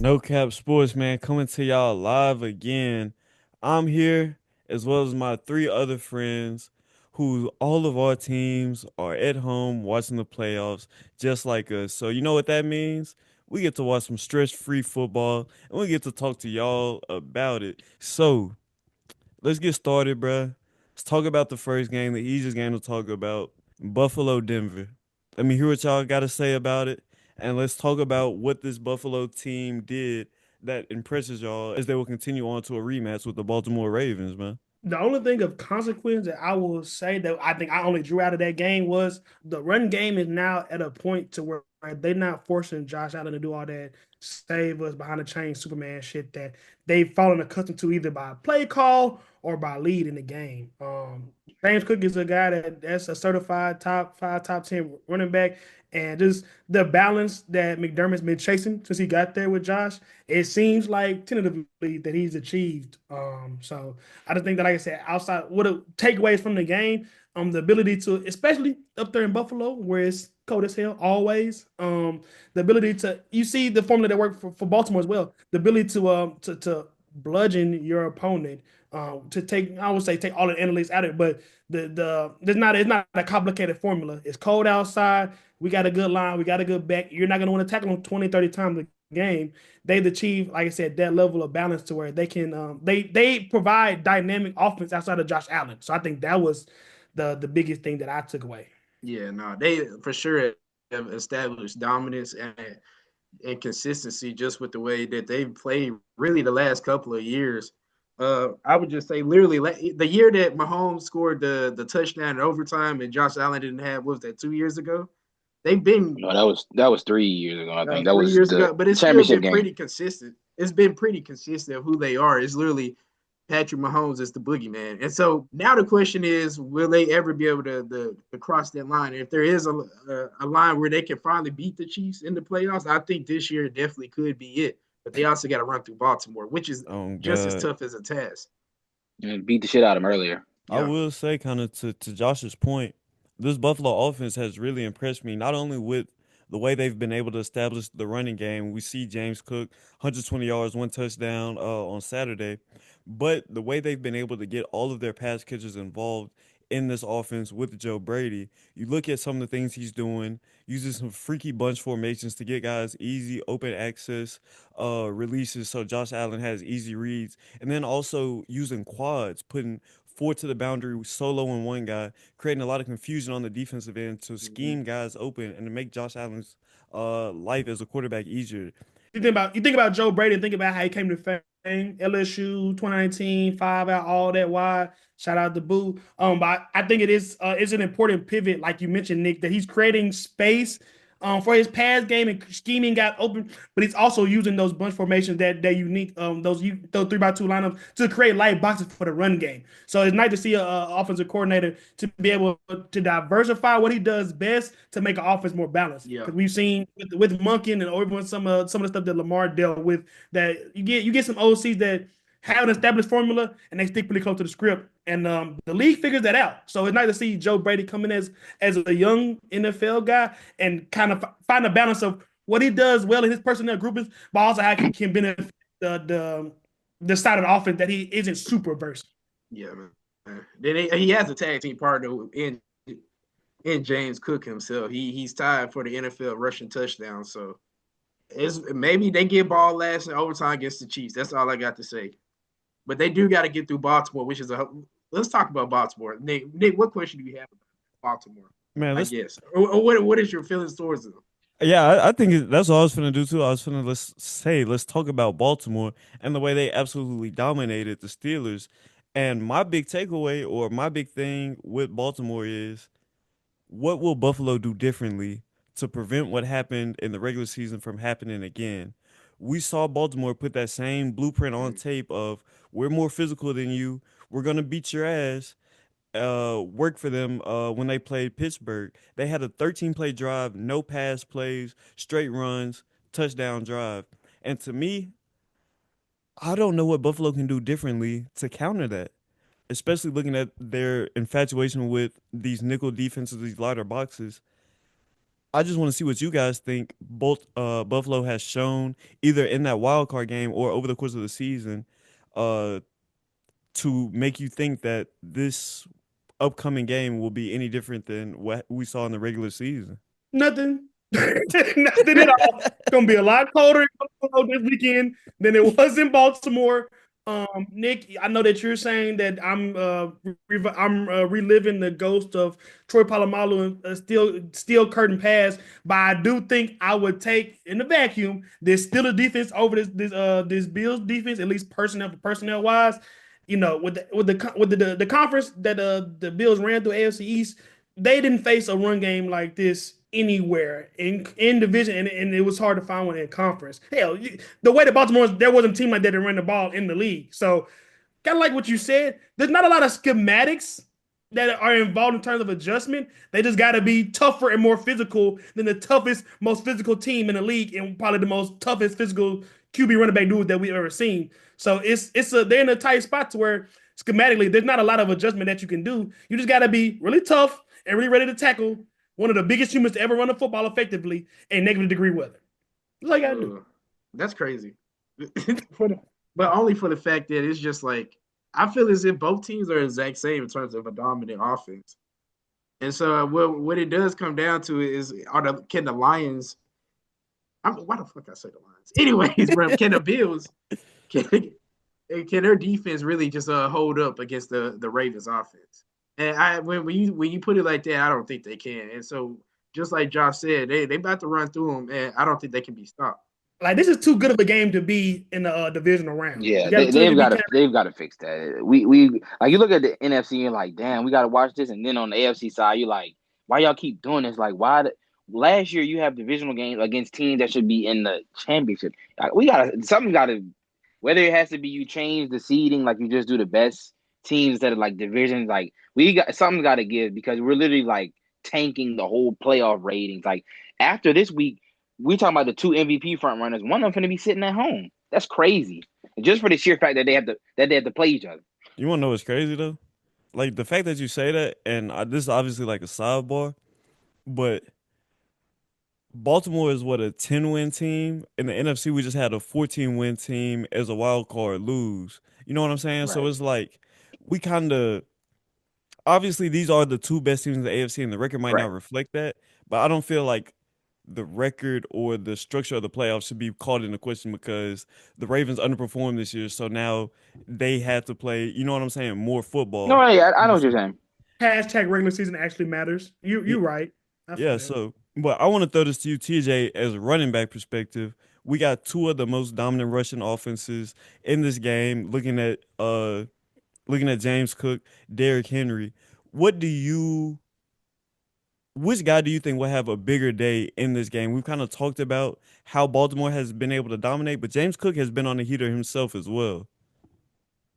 No Cap Sports, man, coming to y'all live again. I'm here as well as my three other friends who all of our teams are at home watching the playoffs just like us. So you know what that means? We get to watch some stress-free football and we get to talk to y'all about it. So let's get started, bruh. Let's talk about the first game, the easiest game to talk about. Buffalo, Denver. Let me hear what y'all got to say about it. And let's talk about what this Buffalo team did that impresses y'all as they will continue on to a rematch with the Baltimore Ravens, man. The only thing of consequence that I will say that I think I only drew out of that game was the run game is now at a point to where they're not forcing Josh Allen to do all that save us behind the chain Superman shit that they've fallen accustomed to either by play call or by lead in the game. James Cook is a guy that's a certified top five, top 10 running back. And just the balance that McDermott's been chasing since he got there with Josh, it seems like tentatively that he's achieved. So I just think that, like I said, outside what takeaways from the game, the ability to, especially up there in Buffalo, where it's cold as hell always, the ability to, you see the formula that worked for Baltimore as well, the ability to bludgeon your opponent, to take, I would say, take all the analytics out of it, but there's not it's not a complicated formula. It's cold outside. We got a good line. We got a good back. You're not going to want to tackle them 20, 30 times a game. They've achieved, like I said, that level of balance to where they can they provide dynamic offense outside of Josh Allen. So I think that was the biggest thing that I took away. Yeah, no, they for sure have established dominance and consistency just with the way that they've played really the last couple of years. I would just say literally the year that Mahomes scored the touchdown in overtime and Josh Allen didn't have, what was that, 2 years ago? They've been No, that was 3 years ago. I think that three was years the ago, but it's still championship been game. pretty consistent. It's been pretty consistent of who they are. It's literally Patrick Mahomes is the boogeyman. And so now the question is, will they ever be able to cross that line? If there is a line where they can finally beat the Chiefs in the playoffs, I think this year definitely could be it. But they also got to run through Baltimore, which is Oh just as God. tough as a task. And beat the shit out of him earlier. I Yeah. will say kind of to Josh's point, this Buffalo offense has really impressed me, not only with the way they've been able to establish the running game. We see James Cook, 120 yards, one touchdown on Saturday, but the way they've been able to get all of their pass catchers involved in this offense with Joe Brady. You look at some of the things he's doing, using some freaky bunch formations to get guys easy open access releases so Josh Allen has easy reads, and then also using quads, putting four to the boundary solo and one guy, creating a lot of confusion on the defensive end to Mm-hmm. scheme guys open and to make Josh Allen's life as a quarterback easier. You think about Joe Brady, think about how he came to fame, LSU 2019, 5 out, all that wide. Shout out to Boo. But I think it's an important pivot, like you mentioned, Nick, that he's creating space for his pass game and scheming got open, but he's also using those bunch formations that unique those 3-by-2 lineups to create light boxes for the run game. So it's nice to see a offensive coordinator to be able to diversify what he does best to make an offense more balanced. Yeah. Because we've seen with Monken and even some of the stuff that Lamar dealt with, that you get some OCs that have an established formula and they stick pretty close to the script. And the league figures that out. So it's nice to see Joe Brady come in as a young NFL guy and kind of find a balance of what he does well in his personnel groupings, but also how he can benefit the side of the offense that he isn't super versed. Yeah, man. Then he has a tag team partner in James Cook himself. He's tied for the NFL rushing touchdown. So it's maybe they get ball last in overtime against the Chiefs. That's all I got to say. But they do got to get through Baltimore, which is a. Let's talk about Baltimore. Nick, what question do you have about Baltimore? Man, I let's guess, or what is your feelings towards them? yeah, I think that's what I was finna do too. I was finna let's talk about Baltimore and the way they absolutely dominated the Steelers. And my big takeaway or my big thing with Baltimore is what will Buffalo do differently to prevent what happened in the regular season from happening again? We saw Baltimore put that same blueprint on tape of we're more physical than you. We're gonna beat your ass. Work for them when they played Pittsburgh. They had a 13 play drive, no pass plays, straight runs, touchdown drive. And to me, I don't know what Buffalo can do differently to counter that, especially looking at their infatuation with these nickel defenses, these lighter boxes. I just want to see what you guys think. Both Buffalo has shown either in that wild card game or over the course of the season, uh, to make you think that this upcoming game will be any different than what we saw in the regular season. Nothing. Nothing at all. It's gonna be a lot colder in Buffalo this weekend than it was in Baltimore. Nick, I know that you're saying that I'm reliving the ghost of Troy Polamalu and steel curtain pass, but I do think I would take in the vacuum this Steelers defense over this Bills defense, at least personnel wise. You know, with the conference that the Bills ran through AFC East, they didn't face a run game like this anywhere in division, and it was hard to find one in conference. Hell, the way that Baltimore there wasn't a team like that that ran the ball in the league. So, kind of like what you said, there's not a lot of schematics that are involved in terms of adjustment. They just got to be tougher and more physical than the toughest, most physical team in the league, and probably the most toughest physical QB running back dude that we've ever seen. So they're in a tight spot to where schematically there's not a lot of adjustment that you can do. You just got to be really tough and really ready to tackle one of the biggest humans to ever run the football effectively in negative-degree weather. That's all you got to do. That's crazy. But only for the fact that it's just like, I feel as if both teams are exact same in terms of a dominant offense. And so what it does come down to is, can the Lions, why the fuck I say the Lions? Anyways, bro, can the Bills, can their defense really just hold up against the Ravens offense? And when you put it like that, I don't think they can. And so just like Josh said, they about to run through them, and I don't think they can be stopped. Like, this is too good of a game to be in the divisional round. Yeah, they've got to fix that. We like, you look at the NFC and you're like, damn, we got to watch this, and then on the AFC side, you're like, why y'all keep doing this? Like, last year you have divisional games against teams that should be in the championship. Like, something got to, whether it has to be you change the seeding, like you just do the best teams that are like divisions. Like, something's got to give, because we're literally like tanking the whole playoff ratings. Like, after this week, we talking about the two MVP front runners. One of them going to be sitting at home. That's crazy. Just for the sheer fact that they have to play each other. You want to know what's crazy though? Like the fact that you say that, and this is obviously like a sidebar, but Baltimore is what, a 10-win team. In the NFC, we just had a 14-win team as a wild card lose. You know what I'm saying? So Right. it's like we kind of, obviously these are the two best teams in the AFC, and the record might Right. not reflect that, but I don't feel like the record or the structure of the playoffs should be called into question because the Ravens underperformed this year, so now they had to play, you know what I'm saying, more football. No, yeah, I know what you're saying. Hashtag regular season actually matters. You're right. Yeah, so, but I want to throw this to you, TJ, as a running back perspective. We got two of the most dominant rushing offenses in this game. Looking at James Cook, Derrick Henry. Which guy do you think will have a bigger day in this game? We've kind of talked about how Baltimore has been able to dominate, but James Cook has been on the heater himself as well.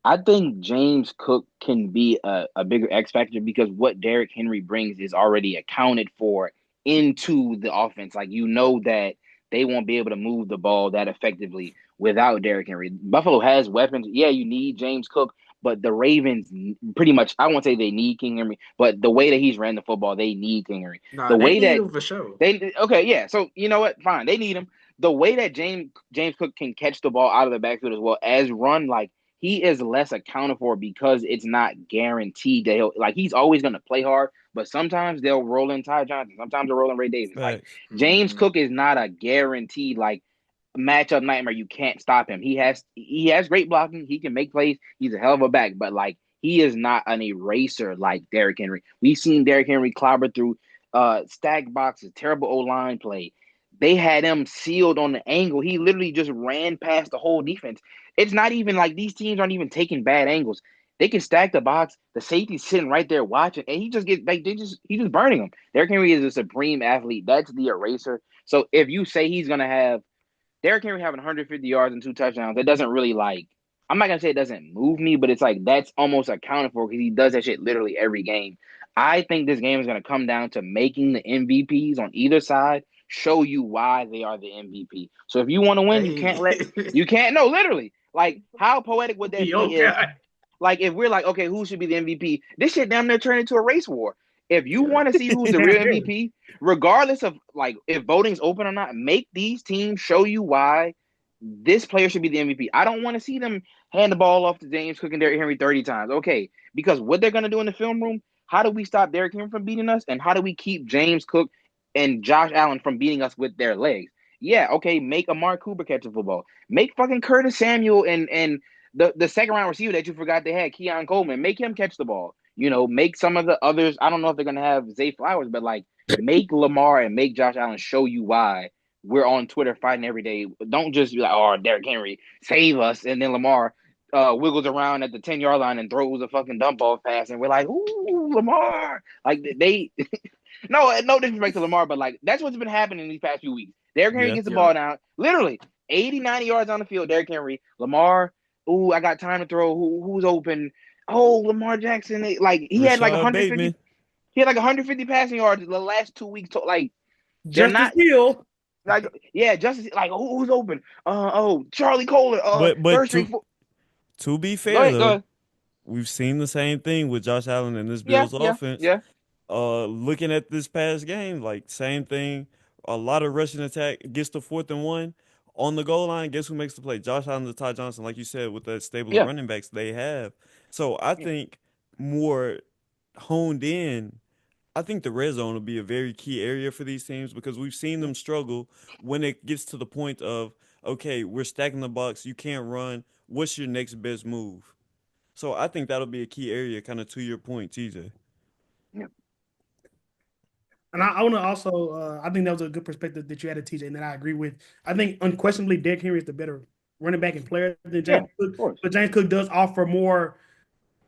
I think James Cook can be a bigger X factor because what Derrick Henry brings is already accounted for into the offense. Like, you know that they won't be able to move the ball that effectively without Derrick Henry. Buffalo has weapons. Yeah, you need James Cook, but the Ravens pretty much, I won't say they need King Henry, but the way that he's ran the football, they need King Henry. Nah, the they way need that him for sure. okay, yeah. So you know what? Fine, they need him. The way that James Cook can catch the ball out of the backfield as well as run, like, he is less accounted for because it's not guaranteed that he's always going to play hard, but sometimes they'll roll in Ty Johnson. Sometimes they'll roll in Ray Davis. Like, James Cook is not a guaranteed, like, matchup nightmare. You can't stop him. He has great blocking. He can make plays. He's a hell of a back, but like, he is not an eraser like Derrick Henry. We've seen Derrick Henry clobber through stack boxes, terrible O-line play. They had him sealed on the angle. He literally just ran past the whole defense. It's not even like these teams aren't even taking bad angles. They can stack the box. The safety's sitting right there watching, and he just gets like he's just burning them. Derrick Henry is a supreme athlete. That's the eraser. So if you say he's gonna have Derrick Henry having 150 yards and 2 touchdowns, that doesn't really, like, I'm not gonna say it doesn't move me, but it's like that's almost accounted for because he does that shit literally every game. I think this game is gonna come down to making the MVPs on either side show you why they are the MVP. So if you want to win, you can't no, literally. Like, how poetic would that be if, like, if we're like, okay, who should be the MVP? This shit damn near turned into a race war. If you want to see who's the real MVP, regardless of like if voting's open or not, make these teams show you why this player should be the MVP. I don't want to see them hand the ball off to James Cook and Derrick Henry 30 times. Okay, because what they're going to do in the film room, how do we stop Derrick Henry from beating us? And how do we keep James Cook and Josh Allen from beating us with their legs? Yeah, okay, make Amari Cooper catch the football. Make fucking Curtis Samuel and the second round receiver that you forgot they had, Keon Coleman, make him catch the ball. You know, make some of the others. I don't know if they're going to have Zay Flowers, but like make Lamar and make Josh Allen show you why we're on Twitter fighting every day. Don't just be like, oh, Derrick Henry, save us. And then Lamar wiggles around at the 10-yard line and throws a fucking dump off pass. And we're like, ooh, Lamar. Like they no disrespect to Lamar, but like that's what's been happening these past few weeks. Derrick Henry gets the ball down, literally 80, 90 yards on the field. Derrick Henry, Lamar, ooh, I got time to throw. Who's open? Oh, Lamar Jackson. Like he had like Rashad 150. Bateman. He had like 150 passing yards the last 2 weeks. Like they're Justice not Hill. like Justice. Like who's open? Charlie Kohler. But Third Street. to be Go fair though, ahead. we've seen the same thing with Josh Allen and this Yeah, Bills yeah, offense. yeah. Looking at this past game, like same thing. A lot of rushing attack gets to 4th and 1 on the goal line. Guess who makes the play? Josh Allen to Ty Johnson, like you said, with that stable of Yeah. running backs they have. So I Yeah. think more honed in. I think the red zone will be a very key area for these teams because we've seen them struggle when it gets to the point of, okay, we're stacking the box, you can't run. What's your next best move? So I think that'll be a key area, kind of to your point, TJ. Yeah. And I want to also, I think that was a good perspective that you had, TJ, and that I agree with. I think unquestionably, Derrick Henry is the better running back and player than James Of Cook, course. but James Cook does offer more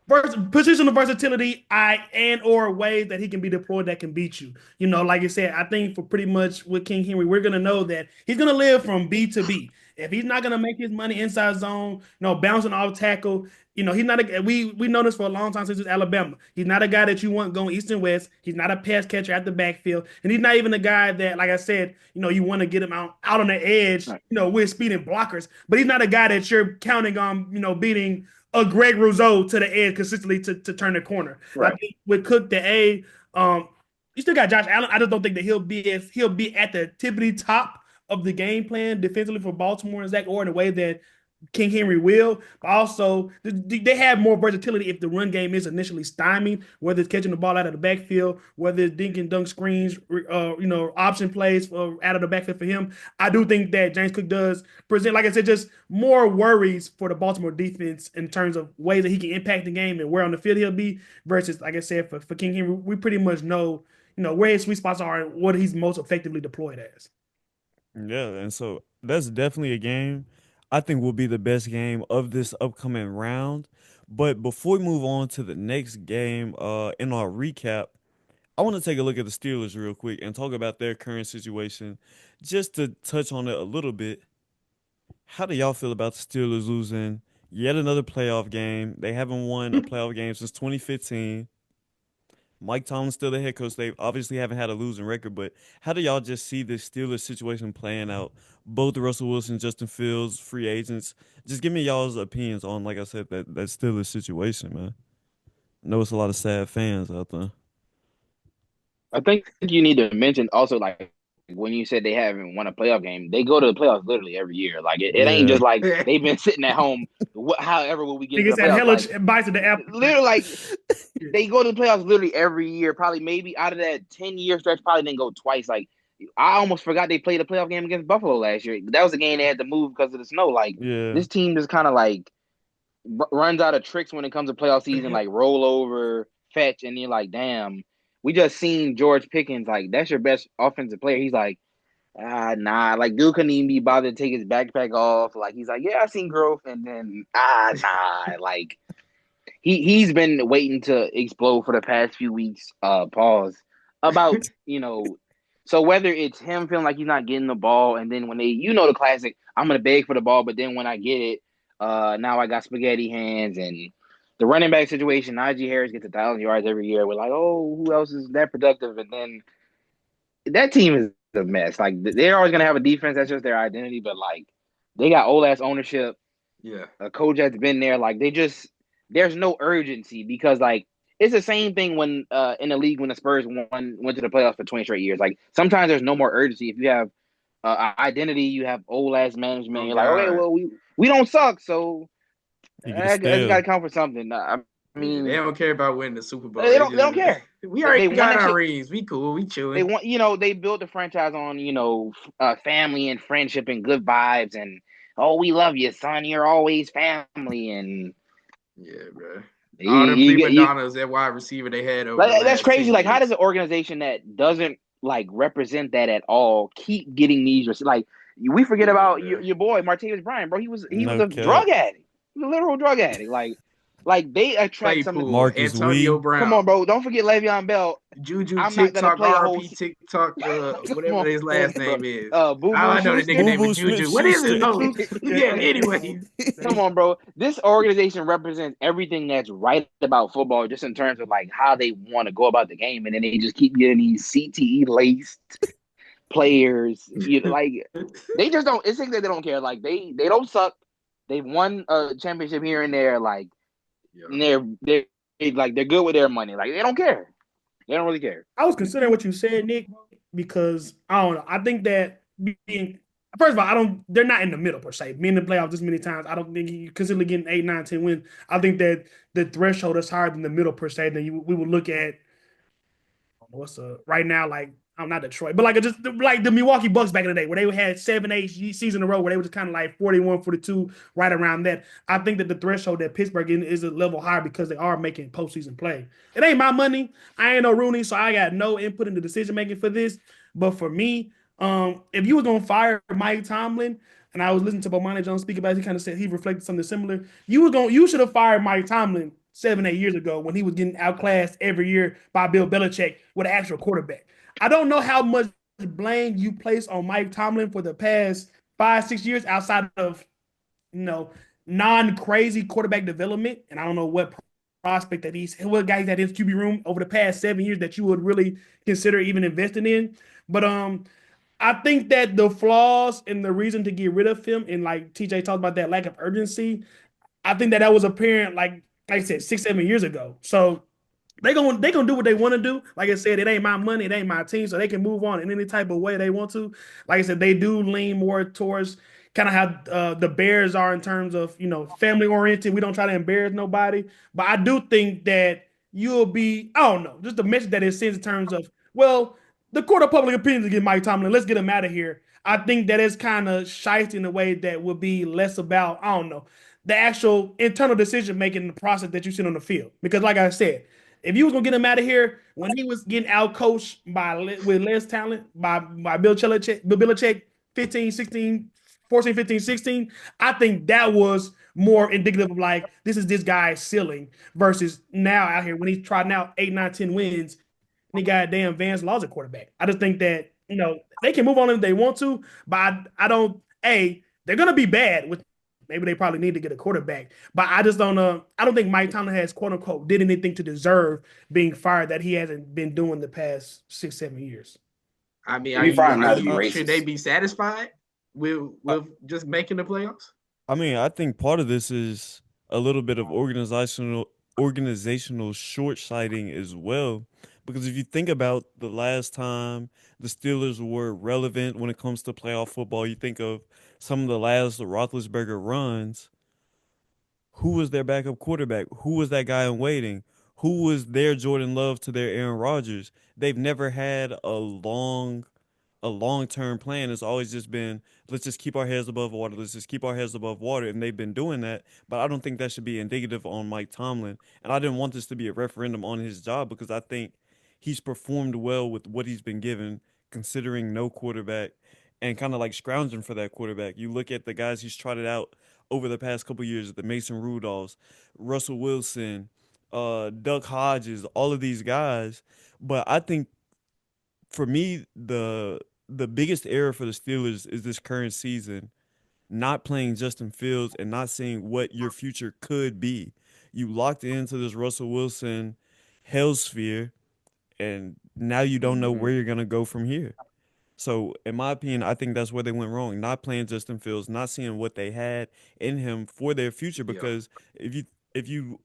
positional versatility, and or ways that he can be deployed that can beat you. You know, like I said, I think for pretty much with King Henry, we're gonna know that he's gonna live from B to B. If he's not gonna make his money inside zone, bouncing off tackle, he's not a we know this for a long time since Alabama. He's not a guy that you want going east and west. He's not a pass catcher at the backfield, and he's not even a guy that, like I said, you want to get him out on the edge, Right. with speed and blockers. But he's not a guy that you're counting on, beating a Greg Rousseau to the edge consistently to turn the corner. Right. I think with Cook you still got Josh Allen. I just don't think that he'll be at the tippity top of the game plan defensively for Baltimore and Zach Orr in a way that King Henry will. But also, they have more versatility if the run game is initially stymied, whether it's catching the ball out of the backfield, whether it's dink and dunk screens, option plays out of the backfield for him. I do think that James Cook does present, like I said, just more worries for the Baltimore defense in terms of ways that he can impact the game and where on the field he'll be versus, like I said, for King Henry, we pretty much know, where his sweet spots are and what he's most effectively deployed as. Yeah, and so that's definitely a game I think will be the best game of this upcoming round. But before we move on to the next game, in our recap, I want to take a look at the Steelers real quick and talk about their current situation, just to touch on it a little bit. How do y'all feel about the Steelers losing yet another playoff game? They haven't won a playoff game since 2015. Mike Tomlin's still the head coach. They obviously haven't had a losing record, but how do y'all just see this Steelers situation playing out? Both Russell Wilson, Justin Fields, free agents. Just give me y'all's opinions on, like I said, that Steelers situation, man. I know it's a lot of sad fans out there. I think you need to mention also, like, when you said they haven't won a playoff game, they go to the playoffs literally every year. Like it ain't Yeah. just like they've been sitting at home. However, will we get to Niggas the had playoffs? hella Like, bites of the apple. literally, like they go to the playoffs literally every year. Probably maybe out of that 10-year stretch, probably didn't go twice. Like I almost forgot they played a playoff game against Buffalo last year. That was a game they had to move because of the snow. Like Yeah. this team just kind of like runs out of tricks when it comes to playoff season, like roll over, fetch, and you're like, damn. We just seen George Pickens, like, that's your best offensive player. He's like, nah. Like, dude couldn't even be bothered to take his backpack off. Like, he's like, yeah, I seen growth. And then, nah. Like, he's been waiting to explode for the past few weeks, pause, about, so whether it's him feeling like he's not getting the ball, and then when they, the classic, I'm going to beg for the ball, but then when I get it, now I got spaghetti hands, and the running back situation, Najee Harris gets 1,000 yards every year. We're like, oh, who else is that productive? And then that team is a mess. Like, they're always going to have a defense. That's just their identity. But, like, they got old-ass ownership. Yeah. A coach that's been there. Like, there's no urgency because, like, it's the same thing when in the league when the Spurs went to the playoffs for 20 straight years. Like sometimes there's no more urgency if you have identity, you have old ass management. Oh You're like, okay, God. well we don't suck, so You get a it's got to steal. come for something. I Yeah, they mean, don't care about winning the Super Bowl. they don't care. We already They won got that our shit. rings. We cool. We They chilling. want, they built the franchise on, family and friendship and good vibes and oh, we love you, son. You're always family and Yeah, bro. All them you, prima you, donnas that wide receiver they had over the like that's last crazy. 10 Like, how does years. an organization that doesn't like represent that at all keep getting these? Like, we forget Yeah, about bro. your boy Martavis Bryant, bro. He was No a cap. drug addict, he was a literal drug addict. Like they attract some. Claypool, Marcus Antonio Wee. Come Brown, on, bro. Don't forget Le'Veon Bell. Juju I'm not gonna TikTok, play a whole. RP TikTok, Come whatever on, his last bro. name is. Boo All Boo I know the nigga Schuster. Boo name is Boo Smith Juju. What is his Schuster. name? Yeah, anyway. Come on, bro. This organization represents everything that's right about football, just in terms of like how they want to go about the game, and then they just keep getting these CTE laced players. Like they just don't. It's things that they don't care. Like they don't suck. They've won a championship here and there. Like Yeah. and they're good with their money. Like they don't care. They don't really care. I was considering what you said, Nick, because I don't know. I think that being first of all, I don't. They're not in the middle per se. Being in the playoffs this many times, I don't think you consider getting 8, 9, 10 wins. I think that the threshold is higher than the middle per se. Then we would look at what's right now like I'm not Detroit, but like just like the Milwaukee Bucks back in the day where they had 7, 8 seasons in a row where they were just kind of like 41, 42, right around that. I think that the threshold that Pittsburgh is a level higher because they are making postseason play. It ain't my money. I ain't no Rooney, so I got no input in the decision making for this. But for me, if you was gonna fire Mike Tomlin, and I was listening to Bomani Jones speak about it, he kind of said he reflected something similar. You should have fired Mike Tomlin 7, 8 years ago when he was getting outclassed every year by Bill Belichick with an actual quarterback. I don't know how much blame you place on Mike Tomlin for the past 5, 6 years outside of you know non-crazy quarterback development, and I don't know prospect that what guys that his QB room over the past 7 years that you would really consider even investing in. But I think that the flaws and the reason to get rid of him, and like TJ talked about that lack of urgency, I think that was apparent like I said 6, 7 years ago. So they gonna do what they want to do. Like I said, it ain't my money, it ain't my team, so they can move on in any type of way they want to. Like I said, they do lean more towards kind of how the Bears are in terms of family oriented. We don't try to embarrass nobody, but I do think that you'll be I don't know just the message that it sends in terms of well, the court of public opinion to get Mike Tomlin. Let's get him out of here. I think that is kind of shite in a way that would be less about I don't know the actual internal decision making in the process that you see on the field. Because like I said, if you was gonna get him out of here when he was getting out coached with less talent by Bill Belichick 15, 16, 14, 15, 16, I think that was more indicative of like this guy's ceiling versus now out here when he's trying out 8, 9, 10 wins and he got damn Vance Laws at quarterback. I just think that they can move on if they want to, but I don't. They're gonna be bad with maybe they probably need to get a quarterback. But I just don't I don't think Mike Tomlin has quote unquote did anything to deserve being fired that he hasn't been doing the past 6, 7 years. I mean, To be fair, I'm are not you should they racist. be satisfied with I, just making the playoffs? I mean, I think part of this is a little bit of organizational short sighting as well. Because if you think about the last time the Steelers were relevant when it comes to playoff football, you think of some of the last Roethlisberger runs. Who was their backup quarterback? Who was that guy in waiting? Who was their Jordan Love to their Aaron Rodgers? They've never had a long-term plan. It's always just been let's just keep our heads above water. Let's just keep our heads above water, and they've been doing that. But I don't think that should be indicative on Mike Tomlin. And I didn't want this to be a referendum on his job because I think he's performed well with what he's been given, considering no quarterback and kind of like scrounging for that quarterback. You look at the guys he's trotted out over the past couple years, the Mason Rudolphs, Russell Wilson, Duck Hodges, all of these guys. But I think for me, the biggest error for the Steelers is this current season, not playing Justin Fields and not seeing what your future could be. You locked into this Russell Wilson hellsphere, and now you don't know Mm-hmm. where you're gonna go from here. So, in my opinion, I think that's where they went wrong. Not playing Justin Fields, not seeing what they had in him for their future. Yeah. Because if you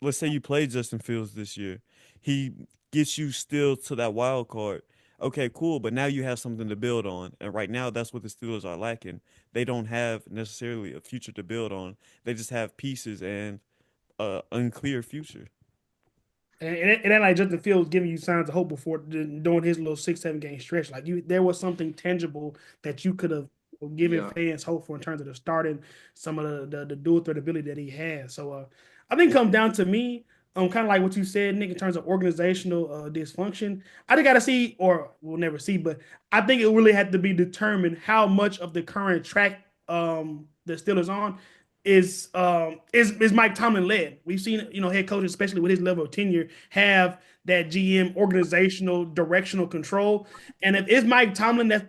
let's say you play Justin Fields this year, he gets you still to that wild card. Okay, cool, but now you have something to build on, and right now that's what the Steelers are lacking. They don't have necessarily a future to build on. They just have pieces and unclear future. And it ain't like Justin Fields giving you signs of hope before doing his little 6, 7 game stretch. Like there was something tangible that you could have given Yeah, fans hope for in terms of the starting, some of the dual threat ability that he has. So I think it comes down to me, kind of like what you said, Nick, in terms of organizational dysfunction. I think got to see, or we'll never see, but I think it really had to be determined how much of the current track the Steelers on is Mike Tomlin led. We've seen, head coaches, especially with his level of tenure, have that GM organizational directional control. And if it's Mike Tomlin that's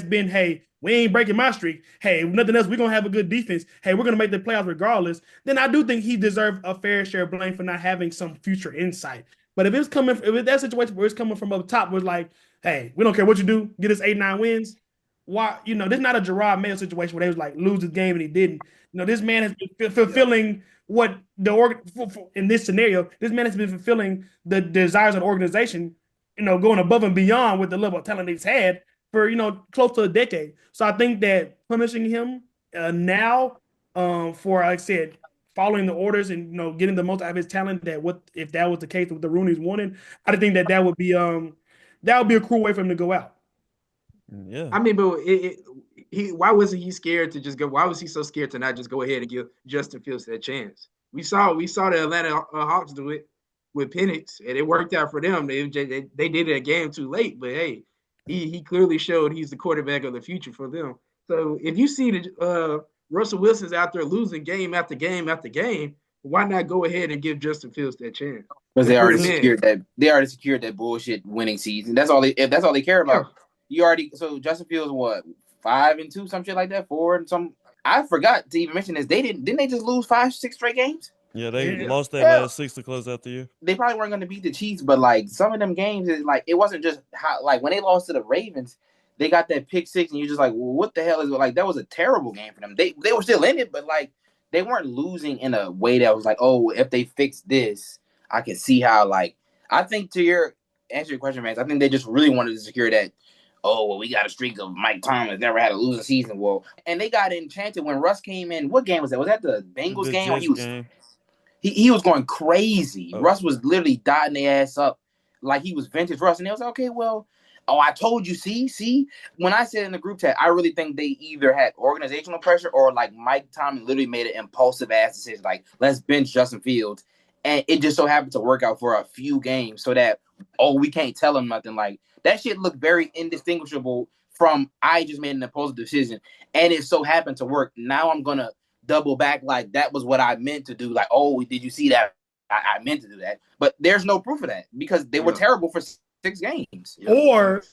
been, hey, we ain't breaking my streak. Hey, if nothing else, we're gonna have a good defense. Hey, we're gonna make the playoffs regardless. Then I do think he deserves a fair share of blame for not having some future insight. But if it's that situation where it's coming from up top, where it's like, hey, we don't care what you do, get us 8, 9 wins. Why, this is not a Gerard Mayo situation where they was like lose his game and he didn't. This man has been yeah, fulfilling what the org in this scenario. This man has been fulfilling the desires of the organization. Going above and beyond with the level of talent he's had for close to a decade. So I think that punishing him now for, like I said, following the orders and getting the most out of his talent. That what if that was the case with the Rooney's wanted? I think that would be a cruel way for him to go out. Yeah. I mean, but he why wasn't he scared to just go? Why was he so scared to not just go ahead and give Justin Fields that chance? We saw the Atlanta Hawks do it with Penix, and it worked out for them. They did it a game too late, but hey, he clearly showed he's the quarterback of the future for them. So if you see the Russell Wilson's out there losing game after game after game, why not go ahead and give Justin Fields that chance Because and they put already him in? secured that. They already secured that bullshit winning season. That's all they. If that's all they care Yeah, about, you already. So Justin Fields, what 5-2, some shit like that, 4 and some. I forgot to even mention this. Didn't they just lose 5, 6 straight games? Yeah, they Yeah. yeah, lost that Yeah, last six to close out the year. they probably weren't going to beat the Chiefs, but like some of them games, is like it wasn't just how like when they lost to the Ravens, they got that pick six, and you're just like, well, what the hell is it? Like that was a terrible game for them. They were still in it, but like they weren't losing in a way that was like, oh, if they fix this, I can see how. Like I think to your answer your question, man, I think they just really wanted to secure that. Oh well, we got a streak of Mike Thomas never had a losing season. Well, and they got enchanted when Russ came in. What game was that? Was that the Bengals The game when Jets he was game. he was going crazy. Oh, Russ was literally dotting their ass up like he was vintage Russ. And they was like, okay, well, oh, I told you, see. When I said in the group chat, I really think they either had organizational pressure or like Mike Tomlin literally made an impulsive ass decision, like, let's bench Justin Fields. And it just so happened to work out for a few games so that, oh, we can't tell him nothing. Like that shit looked very indistinguishable from I just made an impulsive decision. And it so happened to work. Now I'm gonna double back like that was what I meant to do. Like, oh, did you see that? I meant to do that. But there's no proof of that because they were yeah, terrible for 6 games. yeah. Or,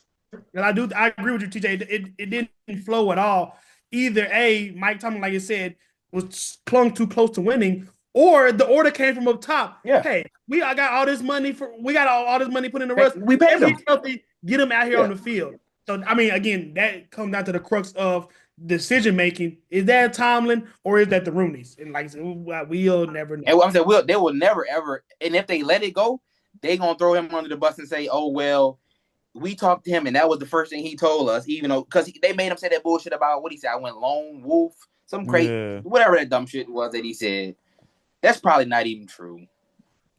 and I agree with you, TJ. It didn't flow at all. Either A, Mike Tomlin, like you said, was clung too close to winning, or the order came from up top. Yeah. Hey, I got all this money we got all this money put in the Russ. We paid If them. he's healthy, get him out here on Yeah. the field. So I mean, again, that comes down to the crux of decision making. Is that Tomlin or is that the Rooneys? And like I said, we'll never know. And I'm saying they will never ever. And if they let it go, they gonna throw him under the bus and say, "Oh well, we talked to him, and that was the first thing he told us." Even though because they made him say that bullshit about what he said. I went lone wolf, some crazy, yeah. whatever that dumb shit was that he said. That's probably not even true.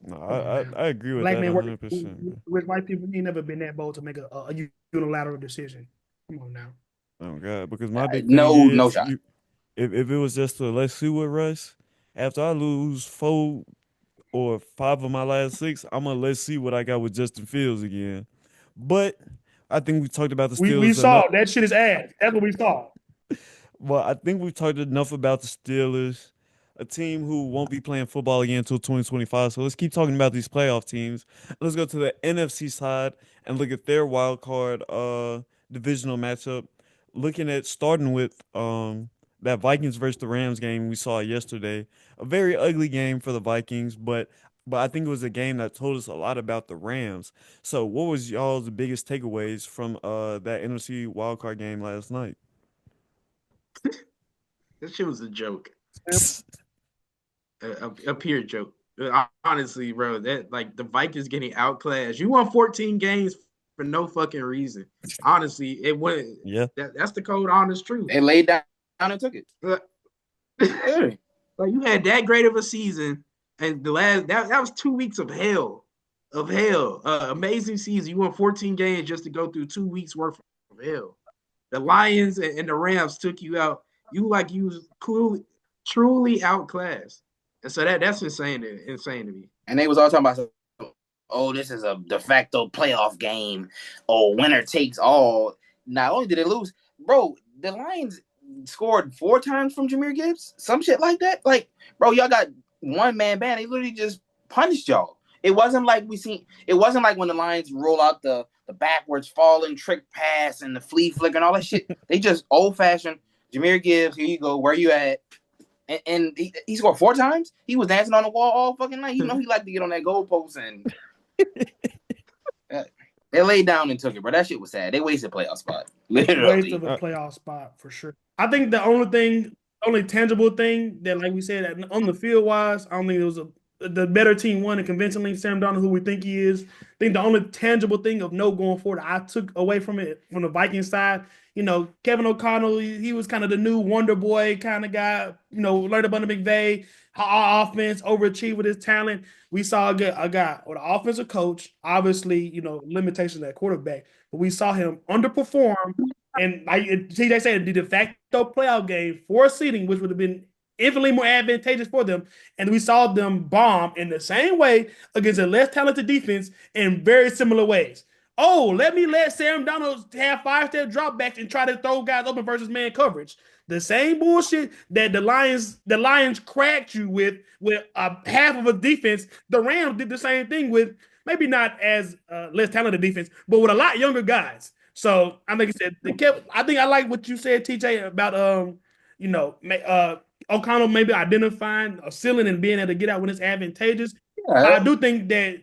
No, Come on, man. I agree with Black that man working 100%. with white people, he ain't never been that bold to make a unilateral decision. Come on now. Oh God, because my big thing No is shot. if it was just a let's see what Russ, after I lose 4 or 5 of my last 6, I'm gonna let's see what I got with Justin Fields again. But I think we talked about the We Steelers saw enough. that shit is ass. That's what we saw. Well, I think we've talked enough about the Steelers, a team who won't be playing football again until 2025. So let's keep talking about these playoff teams. Let's go to the NFC side and look at their wild card divisional matchup. Looking at starting with that Vikings versus the Rams game we saw yesterday. A very ugly game for the Vikings, but I think it was a game that told us a lot about the Rams. So what was y'all's biggest takeaways from that NFC wildcard game last night? That shit was a joke, a pure joke. Honestly, bro, that like the Vikings getting outclassed. You won 14 games for no fucking reason. Honestly, it went. Yeah. That's the cold, honest truth. They laid down and took it. Like you had that great of a season, and the last that was 2 weeks of hell, amazing season. You won 14 games just to go through 2 weeks worth of hell. The Lions and the Rams took you out. You like you was truly outclassed, and so that's insane to me. And they was all talking about, oh, this is a de facto playoff game. Oh, winner takes all. Not only did they lose, bro, the Lions scored 4 times from Jahmyr Gibbs, some shit like that. Like, bro, y'all got one man band. They literally just punished y'all. It wasn't like it wasn't like when the Lions roll out the backwards falling trick pass and the flea flicker and all that shit. They just old fashioned Jahmyr Gibbs. Here you go. Where you at? And he scored 4 times. He was dancing on the wall all fucking night. You know he liked to get on that goalpost and they laid down and took it, bro. That shit was sad. They wasted a playoff spot. Literally. Wasted a playoff spot for sure. I think the only tangible thing that, like we said, on the field wise, I don't think it was the better team won, and convincingly Sam Darnold, who we think he is. I think the only tangible thing of note going forward I took away from it from the Vikings side, Kevin O'Connell, he was kind of the new Wonder Boy kind of guy, learned up under McVay, how offense, overachieved with his talent. We saw a guy with an offensive coach, obviously, limitations at quarterback, but we saw him underperform. And like TJ said, the de facto playoff game for seeding, which would have been infinitely more advantageous for them. And we saw them bomb in the same way against a less talented defense in very similar ways. Oh, let Sam Darnold have 5-step dropbacks and try to throw guys open versus man coverage. The same bullshit that the Lions cracked you with a half of a defense. The Rams did the same thing with maybe not as less talented defense, but with a lot younger guys. So I think I think I like what you said, TJ, about O'Connell maybe identifying a ceiling and being able to get out when it's advantageous. Yeah. I do think that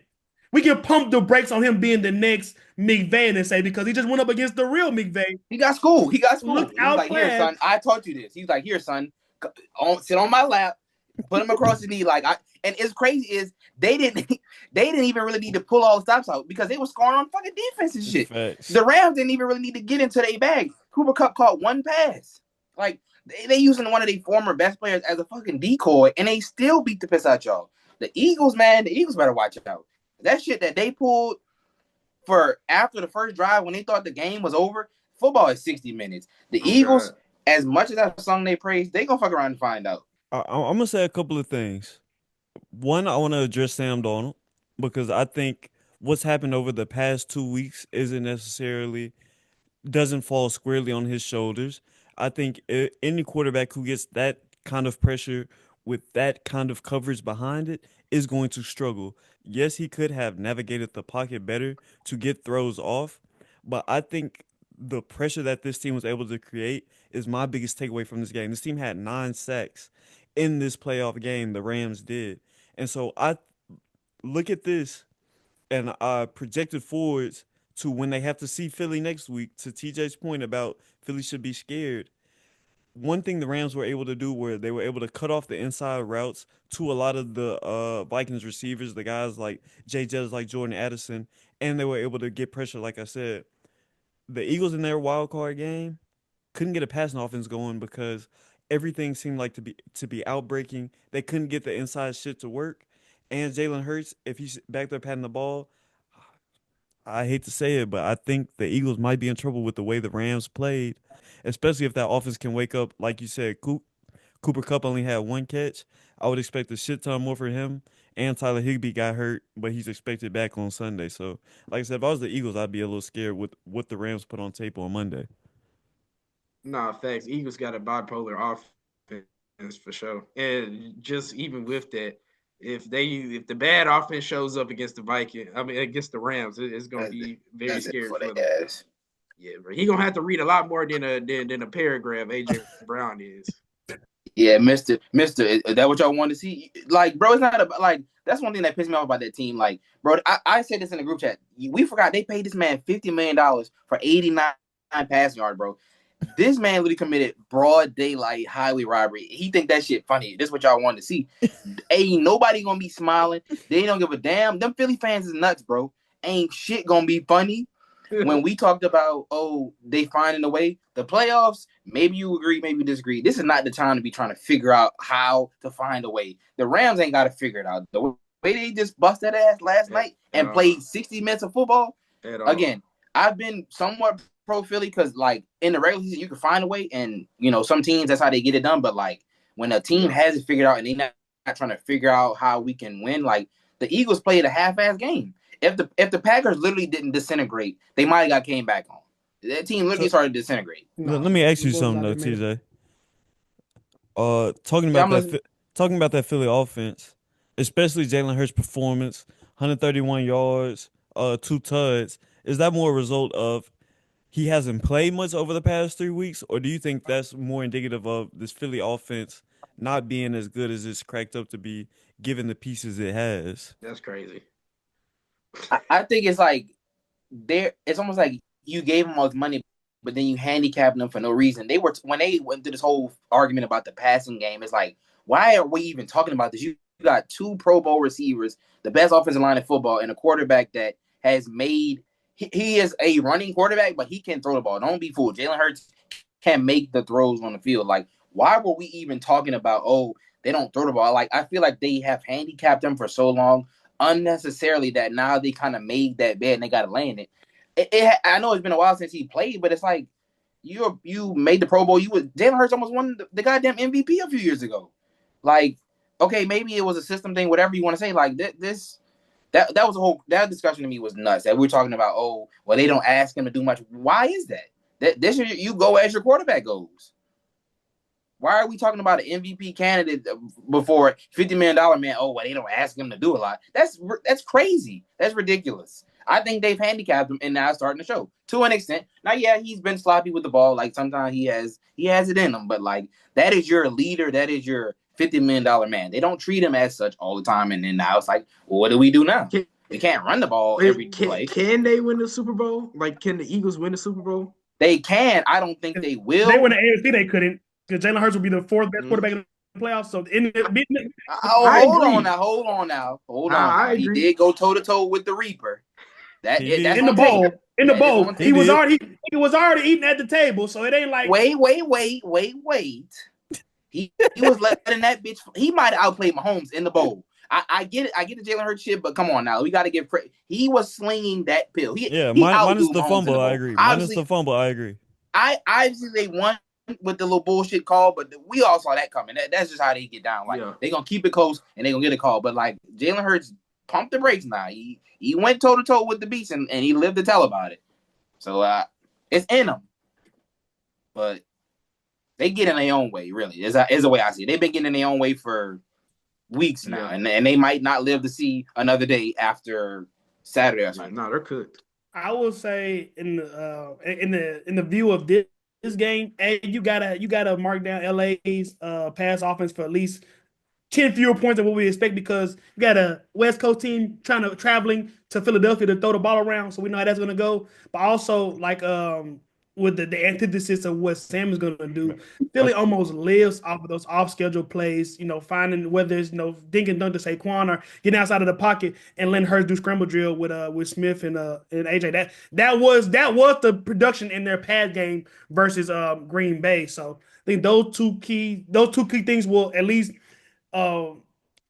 we can pump the brakes on him being the next McVay and say, because he just went up against the real McVay. He got schooled. Look out, like, here, son. I taught you this. He's like, here, son. Sit on my lap. Put him across the knee. And it's crazy is they didn't even really need to pull all the stops out because they were scoring on fucking defense and shit. Facts. The Rams didn't even really need to get into their bag. Cooper Kupp caught 1 pass. Like, they using one of their former best players as a fucking decoy, and they still beat the piss out y'all. The Eagles better watch out. That shit that they pulled for after the first drive when they thought the game was over, football is 60 minutes. The Eagles, as much as that song they praise, they gonna fuck around and find out. I'm gonna say a couple of things. One, I want to address Sam Darnold because I think what's happened over the past 2 weeks doesn't fall squarely on his shoulders. I think any quarterback who gets that kind of pressure with that kind of coverage behind it is going to struggle. Yes, he could have navigated the pocket better to get throws off, but I think the pressure that this team was able to create is my biggest takeaway from this game. This team had 9 sacks in this playoff game, the Rams did. And so I look at this and I projected forwards to when they have to see Philly next week, to TJ's point about Philly should be scared. One thing the Rams were able to do where they were able to cut off the inside routes to a lot of the Vikings receivers, the guys like Jay Jettis, like Jordan Addison, and they were able to get pressure, like I said. The Eagles in their wild card game couldn't get a passing offense going because everything seemed like to be outbreaking. They couldn't get the inside shit to work. And Jalen Hurts, if he's back there patting the ball, I hate to say it, but I think the Eagles might be in trouble with the way the Rams played, especially if that offense can wake up. Like you said, Cooper Kupp only had 1 catch. I would expect a shit ton more for him. And Tyler Higbee got hurt, but he's expected back on Sunday. So, like I said, if I was the Eagles, I'd be a little scared with what the Rams put on tape on Monday. Nah, facts. Eagles got a bipolar offense for sure. And just even with that, if the bad offense shows up against against the Rams, it's gonna be very scary for them. Yeah, bro. He gonna have to read a lot more than a paragraph AJ Brown is. Yeah, Mister, is that what y'all want to see? Like, bro, it's not about, like, that's one thing that pissed me off about that team. Like, bro, I said this in the group chat. We forgot they paid this man $50 million for 89 passing yards, bro. This man literally committed broad daylight highway robbery. He think that shit funny. This is what y'all want to see. Ain't nobody gonna be smiling. They don't give a damn. Them Philly fans is nuts, bro. Ain't shit gonna be funny. When we talked about, they finding a way, the playoffs, maybe you agree, maybe you disagree. This is not the time to be trying to figure out how to find a way. The Rams ain't got to figure it out. The way they just bust that ass last night and played 60 minutes of football, again, I've been somewhat pro Philly because, like, in the regular season, you can find a way, and, some teams, that's how they get it done. But, like, when a team has it figured out and they're not trying to figure out how we can win, like, the Eagles played a half-ass game. If the Packers literally didn't disintegrate, they might have came back on. That team literally started to disintegrate. Let me ask you something though, TJ. Talking about that Philly offense, especially Jalen Hurts' performance, 131 yards, 2 tuds. Is that more a result of he hasn't played much over the past 3 weeks, or do you think that's more indicative of this Philly offense not being as good as it's cracked up to be, given the pieces it has? That's crazy. I think it's like it's almost like you gave them all this money, but then you handicapped them for no reason. When they went through this whole argument about the passing game, it's like, why are we even talking about this? You got 2 Pro Bowl receivers, the best offensive line in football, and a quarterback that has made he is a running quarterback, but he can throw the ball. Don't be fooled. Jalen Hurts can make the throws on the field. Like, why were we even talking about, they don't throw the ball? Like, I feel like they have handicapped them for so long unnecessarily that now they kind of made that bed and they got to land it. I know it's been a while since he played, but it's like you made the Pro Bowl. Jalen Hurts almost won the goddamn MVP a few years ago. Like, okay, maybe it was a system thing, whatever you want to say. Like that was a whole that discussion to me was nuts. That we're talking about, they don't ask him to do much. Why is that? This you go as your quarterback goes. Why are we talking about an MVP candidate before $50 million man? They don't ask him to do a lot. That's crazy. That's ridiculous. I think they've handicapped him, and now it's starting to show to an extent. Now, yeah, he's been sloppy with the ball. Like, sometimes he has it in him, but like, that is your leader. That is your $50 million man. They don't treat him as such all the time. And then now it's like, well, what do we do now? We can't run the ball every play. Can they win the Super Bowl? Like, can the Eagles win the Super Bowl? They can. I don't think they will. They win the AFC. They couldn't, because Jalen Hurts will be the 4th best quarterback in the playoffs. So hold on now. He did go toe to toe with the Reaper. That's in the bowl. He was already eating at the table, so it ain't like wait. He was letting that bitch. He might have outplayed Mahomes in the bowl. I get it. I get the Jalen Hurts shit, but come on now, we got to give credit. He was slinging that pill. Minus the fumble, I agree. Minus the fumble, I agree. Obviously they won with the little bullshit call, but we all saw that coming. That's just how they get down. Like, they gonna keep it close and they gonna get a call. But like, Jalen Hurts pumped the brakes now. He went toe to toe with the beast and he lived to tell about it. So it's in them, but they get in their own way. Really, is the way I see it. They've been getting in their own way for weeks now, and they might not live to see another day after Saturday or something. No, they're cooked. I will say in the view of this game, you gotta mark down LA's pass offense for at least 10 fewer points than what we expect, because you got a West Coast team traveling to Philadelphia to throw the ball around, so we know how that's gonna go. But also, like, with the antithesis of what Sam is going to do, Philly almost lives off of those off-schedule plays, finding whether it's, dink and dunk to Saquon or getting outside of the pocket and letting Hurts do scramble drill with Smith and AJ. That was the production in their pass game versus Green Bay. So I think those two key things will at least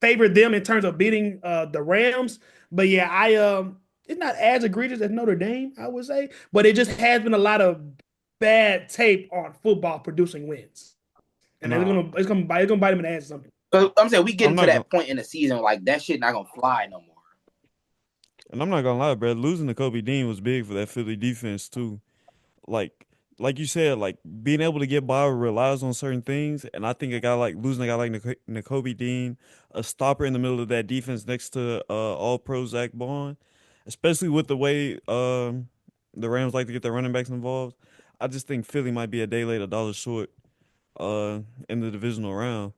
favor them in terms of beating the Rams. But yeah, it's not as egregious as Notre Dame, I would say, but it just has been a lot of bad tape on football producing wins, and it's gonna bite them in the ass or something. So I'm saying we get to that point in the season, like, that shit not gonna fly no more. And I'm not gonna lie, bro. Losing to Kobe Dean was big for that Philly defense too. Like you said, like, being able to get by relies on certain things, and I think losing a guy like Nakobe Dean, a stopper in the middle of that defense next to All-Pro Zach Bond, especially with the way the Rams like to get their running backs involved. I just think Philly might be a day late, $1 short in the divisional round.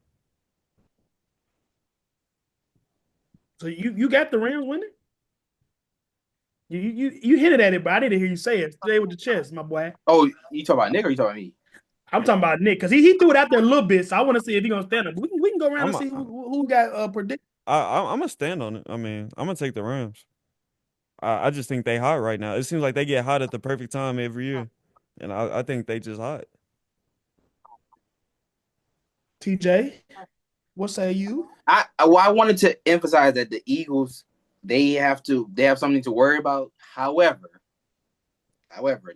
So you got the Rams winning? You hinted at it, but I didn't hear you say it. Stay with the chest, my boy. Oh, you talking about Nick or you talking about me? I'm talking about Nick because he threw it out there a little bit, so I want to see if he's gonna stand up. We can go around and I'm see who got predict. I'm gonna stand on it. I mean, I'm gonna take the Rams. I just think they hot right now. It seems like they get hot at the perfect time every year, and I think they just hot. TJ, what say you? I wanted to emphasize that the Eagles they have something to worry about. However,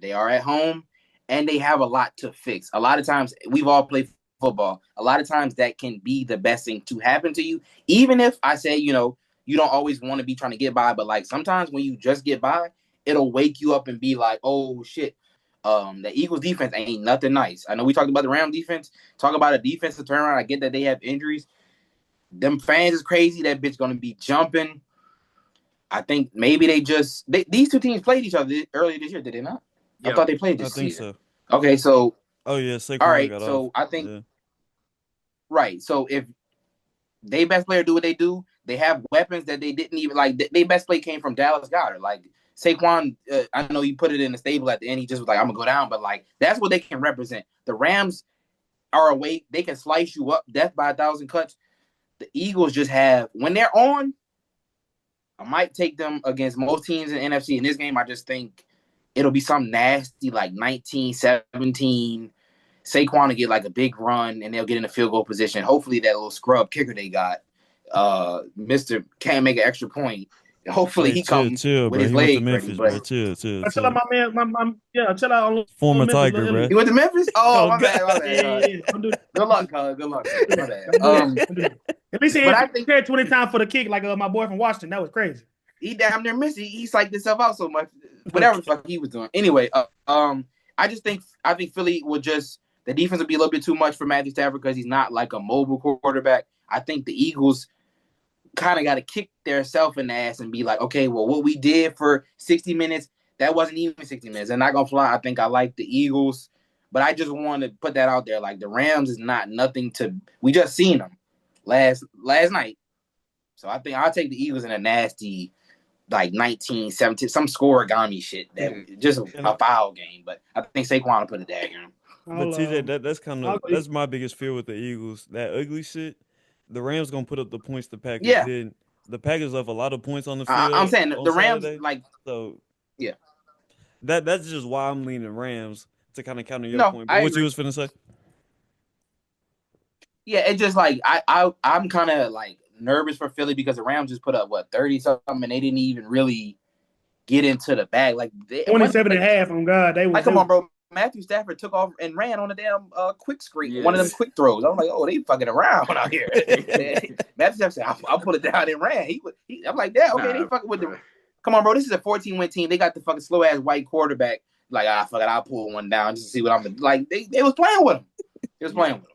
they are at home and they have a lot to fix. A lot of times we've all played football. A lot of times that can be the best thing to happen to you. Even if I say, you don't always want to be trying to get by, but like sometimes when you just get by, it'll wake you up and be like, oh shit. The Eagles defense ain't nothing nice. I know we talked about the Ram defense. Talk about a defensive turnaround. I get that they have injuries. Them fans is crazy. That bitch gonna be jumping. I think maybe these two teams played each other earlier this year, did they not? I Yeah. thought they played I this think season. so. Okay, so Oh yeah, all Saquon right, got off. so I think Yeah. right. So if they best player do what they do, they have weapons that they didn't even like. Their best play came from Dallas Goedert. Like Saquon, I know you put it in the stable at the end. He just was like, "I'm gonna go down," but like that's what they can represent. The Rams are away; they can slice you up, death by 1,000 cuts. The Eagles just have when they're on. I might take them against most teams in the NFC. In this game, I just think it'll be some nasty like 19-17. Saquon will get like a big run and they'll get in a field goal position. Hopefully that little scrub kicker they got, Mr. can't make an extra point. Hopefully Hey, he come chill, with bro. his He went to legs ready. Memphis, bro. But Chill out, Chill. my man. Chill out on Former Memphis, Tiger, little bro. Italy. he went to Memphis? Oh, Oh my bad, my God. bad. Yeah. Don't do that. Good luck, cuz. Good luck. Don't do My that. bad. Don't do that. Don't do that. At least he But ain't I think prepared 20 times for the kick like my boy from Washington. That was crazy. he damn near missed it. He psyched himself out so much. Whatever the Okay. fuck he was doing. Anyway, I think Philly would just the defense would be a little bit too much for Matthew Stafford because he's not like a mobile quarterback. I think the Eagles kind of got to kick their self in the ass and be like, okay, well, what we did for 60 minutes, that wasn't even 60 minutes. And not gonna fly. I think I like the Eagles, but I just want to put that out there. Like the Rams is not nothing to. We just seen them last night. So I think I'll take the Eagles in a nasty, like 19-17, some scoregami shit that just a foul game. But I think Saquon will put it there. But TJ, I'll go. that's my biggest fear with the Eagles. That ugly shit. The Rams gonna put up the points the Packers Yeah, did. The Packers left a lot of points on the I'm field saying on the Rams, Saturday. like, So yeah. that's just why I'm leaning Rams to kind of counter your No, point. But I what you agree. was finna say? Yeah, it's just like I'm kind of like nervous for Philly because the Rams just put up what 30 something and they didn't even really get into the bag. Like 27 and a half on God. They was come on, bro. Matthew Stafford took off and ran on a damn quick screen, Yes. one of them quick throws. I'm like, oh, they fucking around out here. Matthew Stafford said, I'll pull it down and ran. I'm like, yeah, okay, they fucking with the. Come on, bro. This is a 14-win team. They got the fucking slow ass white quarterback. Like, fuck it, I'll pull one down just to see what I'm like. They was playing with him. They was playing with him.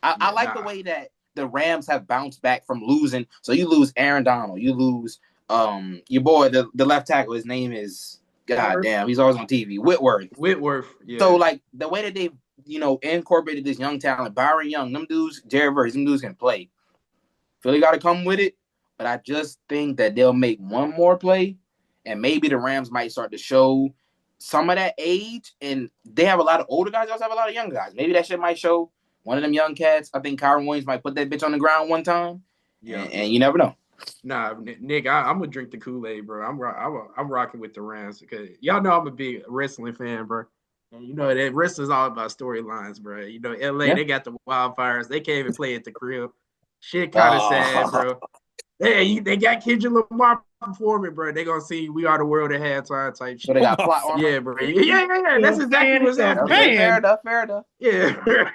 I like the way that the Rams have bounced back from losing. So you lose Aaron Donald, you lose your boy, the left tackle. His name is goddamn. He's always on TV. Whitworth. Yeah. So like the way that they incorporated this young talent, Byron Young, them dudes, Jared Verse, them dudes can play. Philly got to come with it, but I just think that they'll make one more play, and maybe the Rams might start to show some of that age. And they have a lot of older guys. They also have a lot of young guys. Maybe that shit might show. One of them young cats, I think Kyron Williams might put that bitch on the ground one time. Yeah, and you never know. Nah, Nick, I'm gonna drink the Kool-Aid, bro. I'm rocking with the Rams because y'all know I'm a big wrestling fan, bro. And you know that wrestling's all about storylines, bro. You know, LA, they got the wildfires. They can't even play at the crib. Shit kind of sad, bro. They got Kendrick Lamar performing, bro. They gonna see We Are the World at halftime type shit. So they got plot armor. Yeah, bro. Yeah. That's exactly what's happening. Fair enough. Yeah.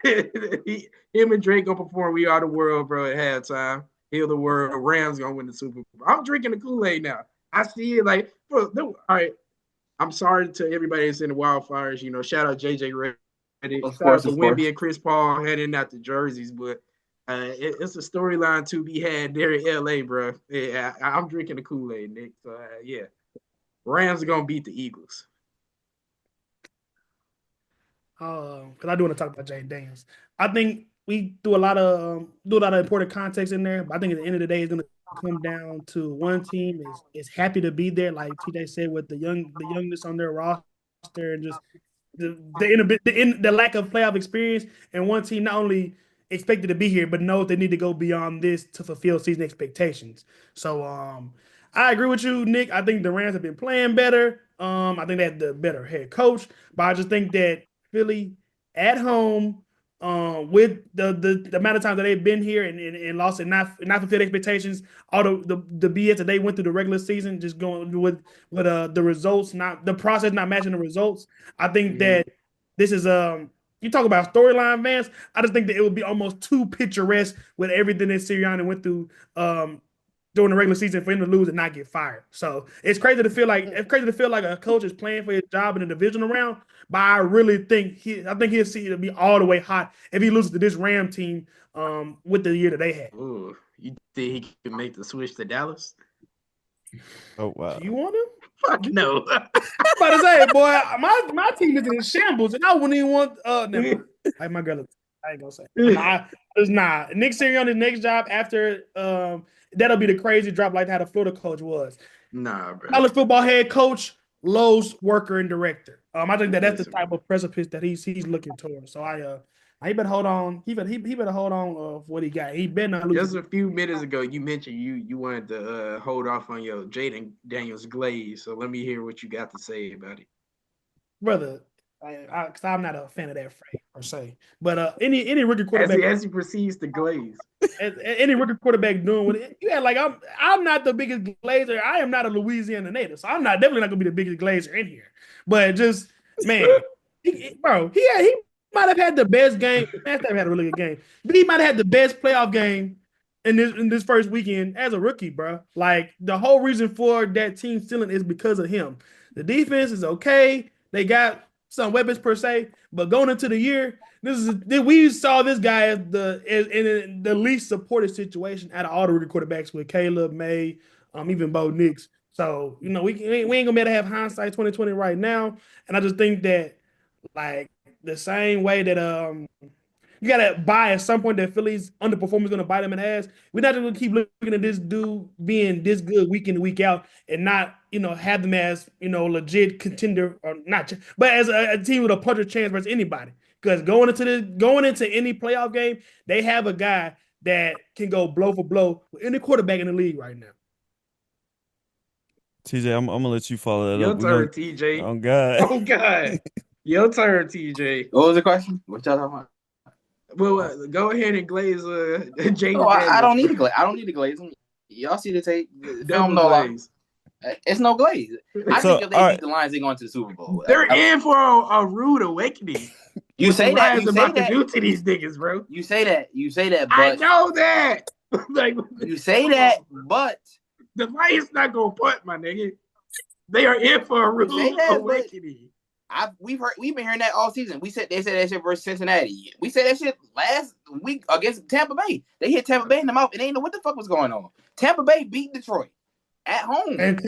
Him and Drake gonna perform We Are the World, bro, at halftime. Heal the world. Rams gonna win the Super Bowl. I'm drinking the Kool-Aid now. I see it like, bro. All right. I'm sorry to everybody that's in the wildfires. You know, shout out JJ Redick. Shout out to Wemby and Chris Paul handing out the jerseys, but it's a storyline to be had there in LA, bro. Yeah, I'm drinking the Kool-Aid, Nick. So yeah, Rams are gonna beat the Eagles. Because I do want to talk about Jay Daniels. I think we do a lot of important context in there, but I think at the end of the day, it's going to come down to one team is happy to be there, like TJ said, with the youngness on their roster and just the lack of playoff experience, and one team not only expected to be here, but knows they need to go beyond this to fulfill season expectations. So I agree with you, Nick. I think the Rams have been playing better. I think they have the better head coach, but I just think that Philly at home, with the amount of times that they've been here and lost and not fulfilled expectations, all the BS that they went through the regular season, just going with the results, not the process, not matching the results. I think that this is you talk about storyline, Vance. I just think that it would be almost too picturesque with everything that Sirianni went through during the regular season for him to lose and not get fired. So it's crazy to feel like a coach is playing for his job in the divisional round. But I really think he'll see it'll be all the way hot if he loses to this Ram team with the year that they had. Ooh, you think he can make the switch to Dallas? Oh wow. Do you want to? Fuck no. I'm about to say, boy, my team is in shambles, and I wouldn't even want. Never mind. Like my girl, I ain't gonna say. It's not. Nick Sirianni's next job after that'll be the crazy drop like how the Florida coach was. Nah, bro. College football head coach, Lowe's worker and director. I think that's the type of precipice that he's looking towards. So he better hold on. He better hold on for what he got. He better not lose. Just a few minutes ago, you mentioned you wanted to hold off on your Jaden Daniels glaze. So let me hear what you got to say about it, brother. Because I'm not a fan of that phrase per se, but any rookie quarterback as he proceeds to glaze, any rookie quarterback doing what yeah, like I'm not the biggest glazer. I am not a Louisiana native, so I'm definitely not gonna be the biggest glazer in here. But just man, he might have had the best game. Man, had a really good game, but he might have had the best playoff game in this first weekend as a rookie, bro. Like the whole reason for that team stealing is because of him. The defense is okay. They got some weapons per se, but going into the year, we saw this guy as in the least supported situation out of all the rookie quarterbacks with Caleb, May, even Bo Nix. So we ain't gonna be able to have hindsight 2020 right now, and I just think that like the same way that you gotta buy at some point that Philly's underperformance is gonna bite them in the ass. We're not gonna keep looking at this dude being this good week in and week out and not, have them as, legit contender or not, but as a team with a puncher chance versus anybody. Because going into any playoff game, they have a guy that can go blow for blow with any quarterback in the league right now. TJ, I'm gonna let you follow that your up. turn, TJ. Oh God. Oh God. Your turn, TJ. What was the question? What y'all talking about? Well, go ahead and glaze Jaden. No, I don't need to glaze. I don't need to glaze. Y'all see the tape? Double glaze. It's no glaze. I think if they beat the Lions, they're going to the Super Bowl. They're in for a rude awakening. You say that. You say that. To do to these niggas, bro. You say that. You say that. But I know that. Like, you say that, but the Lions not gonna punt, my nigga. They are in for a rude awakening. We've been hearing that all season. They said that shit versus Cincinnati. We said that shit last week against Tampa Bay. They hit Tampa Bay in the mouth and they didn't know what the fuck was going on. Tampa Bay beat Detroit at home. And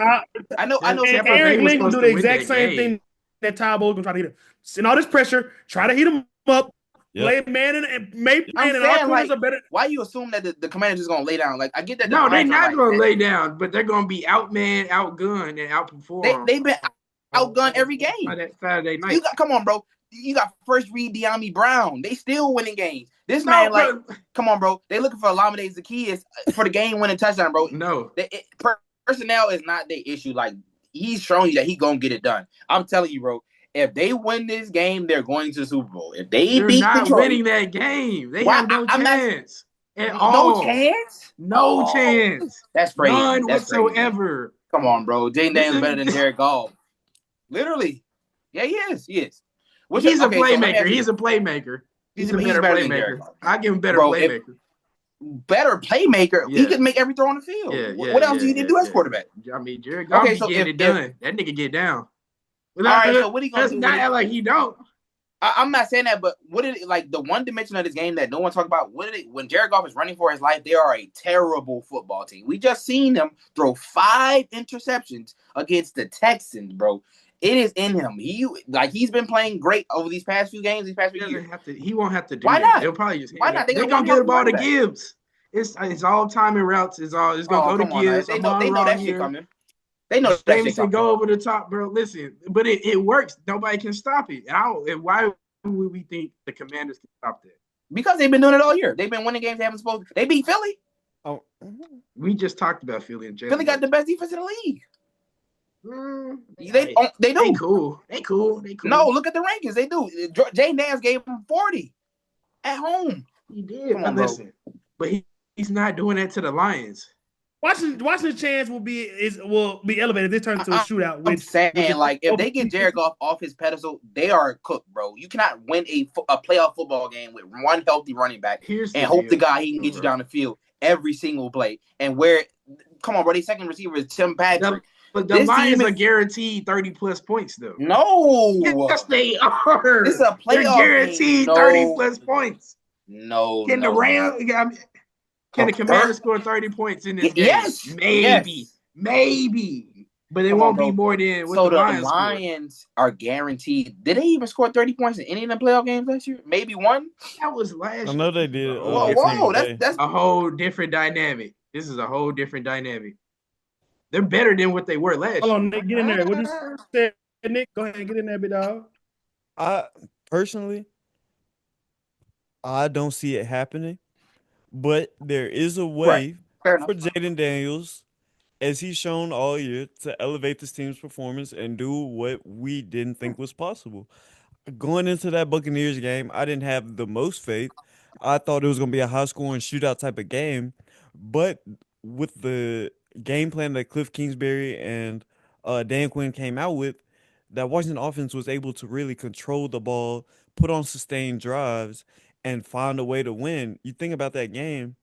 I know. Eric Link will do the exact same thing that Ty Bowles gonna try to hit him. Send all this pressure, try to heat him up. Yep. Play man and make man and our corners are better. Why you assume that the Commanders just gonna lay down? Like I get that. No, they're not gonna lay down, but they're gonna be outmanned, outgunned, and outperformed. They've been outgunned every game. That Saturday night. Come on, bro. You got first read De'Ami Brown. They still winning games. This man, come on, bro. They looking for Olamide Zaccheaus for the game-winning touchdown, bro. No, personnel is not the issue. Like he's showing you that he gonna get it done. I'm telling you, bro. If they win this game, they're going to the Super Bowl. If they're not winning that game, they have no chance at all. No chance. No chance. That's crazy. None whatsoever. Crazy. Come on, bro. Jaden Daniels better than Jared Goff. Literally. Yeah, he is. He's a playmaker. He's a playmaker. He's a better playmaker. I give him better playmaker. Better playmaker. Yeah. He can make every throw on the field. What else do you need to do as quarterback? I mean, Jared Goff get it done. That nigga get down. All right, so what are you gonna do? Not act like he don't. I'm not saying that, but what did it like the one dimension of this game that no one talked about? When Jared Goff is running for his life, they are a terrible football team. We just seen them throw 5 interceptions against the Texans, bro. It is in him. He's been playing great over these past few games, years. He won't have to do Why that. not? They'll probably just why not? They're gonna get the ball to Gibbs. It's all timing routes. It's gonna go to Gibbs. They know that shit coming. They know that shit Jameson coming. go over the top, bro. Listen, but it works. Nobody can stop it. And why would we think the Commanders can stop that? Because they've been doing it all year. They've been winning games they haven't supposed to. They beat Philly. Oh, We just talked about Philly and Jalen. Philly got the best defense in the league. They do. They cool. They cool. No, look at the rankings. They do. Jay Nance gave him 40 at home. He did. Come on, but listen, but he's not doing that to the Lions. Washington's chance will be elevated. If they turn into a shootout. I'm saying, like, if they get Jared Goff off his pedestal, they are cooked, bro. You cannot win a playoff football game with one healthy running back and hope to God he can get you down the field every single play. And come on, bro, their second receiver is Tim Patrick. But the Lions are guaranteed 30-plus points, though. No. Yes, they are. It's a playoff They're guaranteed 30-plus points. No. Can the Rams... Can the Commanders score 30 points in this game? Yes. Maybe. But it won't be more than what the Lions are guaranteed. Did they even score 30 points in any of the playoff games last year? Maybe one? That was last year. I know they did. Whoa, that's a whole different dynamic. This is a whole different dynamic. They're better than what they were last year. Hold on, Nick, get in there. What you say, Nick? Go ahead and get in there, big dog. Personally, I don't see it happening. But there is a way for Jaden Daniels, as he's shown all year, to elevate this team's performance and do what we didn't think was possible. Going into that Buccaneers game, I didn't have the most faith. I thought it was going to be a high-scoring shootout type of game. But with the game plan that Cliff Kingsbury and Dan Quinn came out with, that Washington offense was able to really control the ball, put on sustained drives, and find a way to win. You think about that game,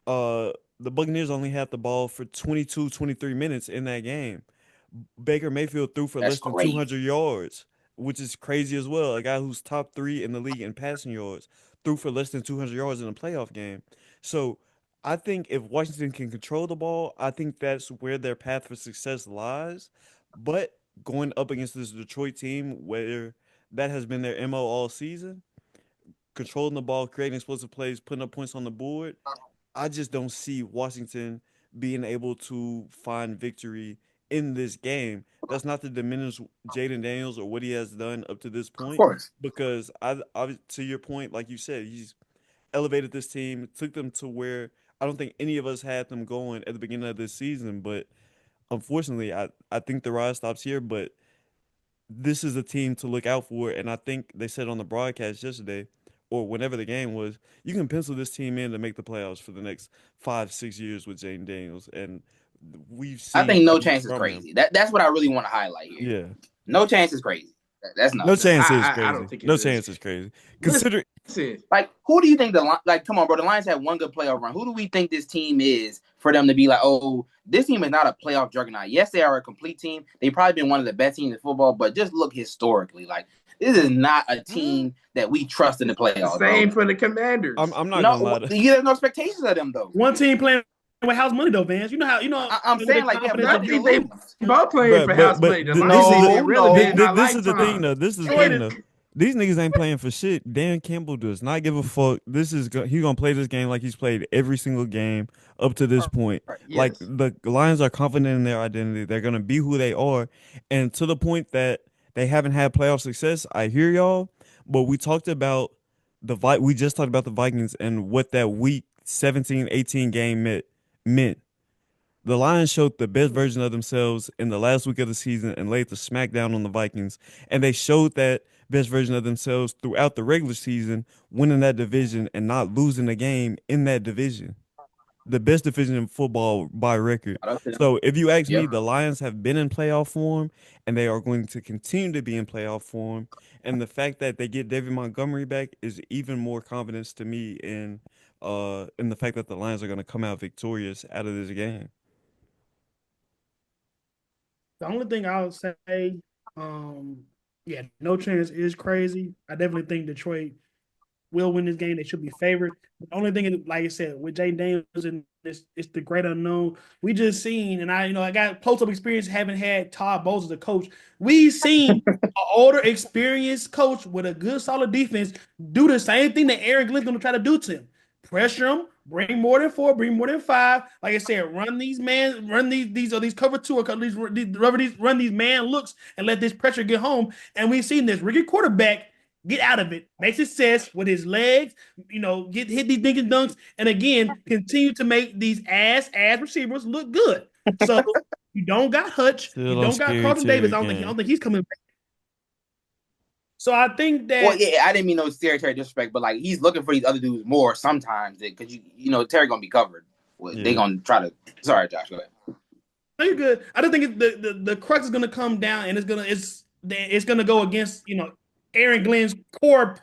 the Buccaneers only had the ball for 22, 23 minutes in that game. Baker Mayfield threw for less than 200 yards, which is crazy as well. A guy who's top 3 in the league in passing yards threw for less than 200 yards in a playoff game. So I think if Washington can control the ball, I think that's where their path for success lies. But going up against this Detroit team where that has been their MO all season, controlling the ball, creating explosive plays, putting up points on the board, I just don't see Washington being able to find victory in this game. That's not to diminish Jaden Daniels or what he has done up to this point. Of course. Because I to your point, like you said, he's elevated this team, took them to where I don't think any of us had them going at the beginning of this season. But unfortunately, I think the rise stops here. But this is a team to look out for. And I think they said on the broadcast yesterday, or whenever the game was, you can pencil this team in to make the playoffs for the next 5-6 years with Jaden Daniels. And we've seen. I think no chance is crazy. That's what I really want to highlight here. Yeah. No chance is crazy. That's not. No chance is crazy. I don't think no chance is crazy. Consider like, who do you think come on, bro? The Lions had one good playoff run. Who do we think this team is for them to be like, oh, this team is not a playoff juggernaut? Yes, they are a complete team. They've probably been one of the best teams in football, but just look historically, like, this is not a team that we trust in the playoffs. Same for the Commanders. I'm not gonna lie. You have no expectations of them though. One team playing with house money though, Vance. You know how I'm saying, like, I think they both playing for house money. This is the thing though. This is the thing though. These niggas ain't playing for shit. Dan Campbell does not give a fuck. He's gonna play this game like he's played every single game up to this point. Yes. Like, the Lions are confident in their identity. They're gonna be who they are, and to the point that they haven't had playoff success. I hear y'all, but we just talked about the Vikings and what that week 17-18 game meant. The Lions showed the best version of themselves in the last week of the season and laid the smackdown on the Vikings. And they showed that best version of themselves throughout the regular season, winning that division and not losing a game in that division. The best division in football by record. So if you ask me, the Lions have been in playoff form, and they are going to continue to be in playoff form. And the fact that they get David Montgomery back is even more confidence to me in the fact that the Lions are going to come out victorious out of this game. The only thing I would say, no chance is crazy. I definitely think Detroit will win this game. They should be favored. The only thing is, like I said, with Jaden Daniels and this, it's the great unknown. We just seen, and I got close-up experience having had Todd Bowles as a coach. We seen an older, experienced coach with a good, solid defense do the same thing that Aaron Glenn's going to try to do to him. Pressure him, Bring more than 4, bring more than 5. Like I said, run these cover 2 or run these man looks and let this pressure get home. And we've seen this rookie quarterback get out of it, make success with his legs, hit these dink and dunks, and again continue to make these ass receivers look good. So you don't got Hutch, Still you on don't got scary Carlton Davis. Terry I don't game. think he's coming back. So I think that. Well, yeah, I didn't mean no Terry disrespect, but like he's looking for these other dudes more sometimes because Terry gonna be covered. They gonna try to. Sorry, Josh, go ahead. No, you're good. I don't think the crux is gonna come down, and it's gonna go against Aaron Glenn's core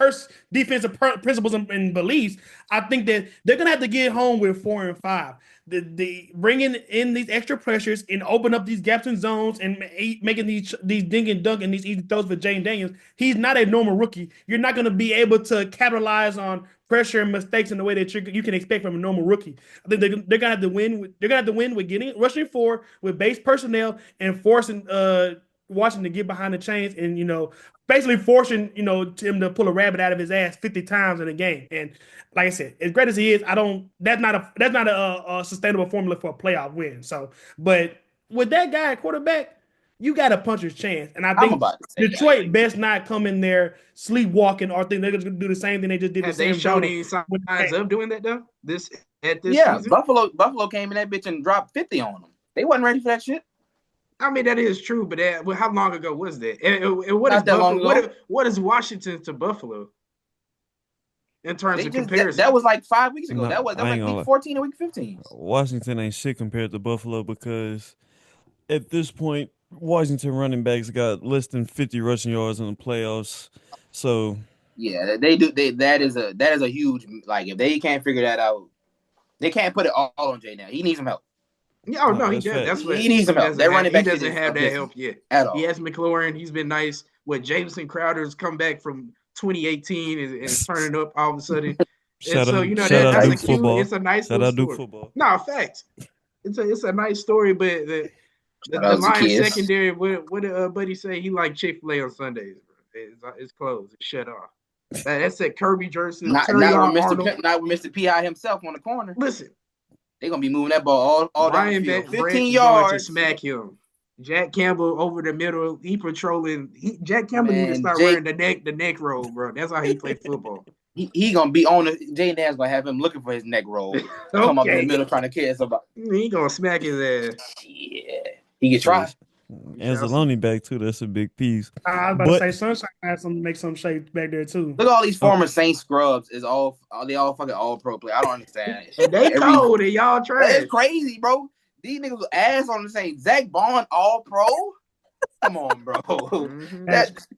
defensive principles and beliefs. I think that they're gonna have to get home with 4 and 5. The bringing in these extra pressures and open up these gaps in zones and making these dink and dunk and these easy throws for Jane Daniels. He's not a normal rookie. You're not going to be able to capitalize on pressure and mistakes in the way that you can expect from a normal rookie. I think they're gonna have to win. They're gonna have to win with rushing 4 with base personnel and forcing Washington to get behind the chains and basically forcing him to pull a rabbit out of his ass 50 times in a game. And like I said, as great as he is, that's not a sustainable formula for a playoff win. So, but with that guy at quarterback, you got a puncher's chance. And I think Detroit best not come in there sleepwalking or think they're going to do the same thing they just did. Have they shown any signs of doing that though? This yeah, season? Buffalo came in that bitch and dropped 50 on them. They wasn't ready for that shit. I mean, that is true, but how long ago was that? And what is Washington to Buffalo in terms of comparison? That was like 5 weeks ago. That was like week 14 or week 15. Washington ain't shit compared to Buffalo because at this point, Washington running backs got less than 50 rushing yards in the playoffs. So yeah, they do. That is a huge, like, if they can't figure that out, they can't put it all on Jay now. He needs some help. Yeah, no, he does. That's what he needs some help. That running back he doesn't have that help yet at all. He has McLaurin. He's been nice. Jameson Crowder's come back from 2018 and turning up all of a sudden. That's a cute. It's a nice story. Football. No, facts. It's a nice story, but the Lions secondary. What did Buddy say? He liked Chick-fil-A on Sundays. It's closed. It's shut off. That's that Kirby jersey. Not with Mr. P.I. himself on the corner. Listen. They're going to be moving that ball all down the field. 15 yards. To smack him. Jack Campbell over the middle. He patrolling. Jack Campbell need to start wearing the neck roll, bro. That's how he plays football. He going to be on the – Jay Dan's going to have him looking for his neck roll. Come up in the middle trying to kill somebody. He going to smack his ass. Yeah. He can try. Anzalone back too. That's a big piece. I was about to say Sunshine has to make some shapes back there too. Look at all these former Saints scrubs. They all fucking all pro play. I don't understand. They cold and y'all trash. It's crazy, bro. These niggas was ass on the same. Zach Bond all pro. Come on, bro.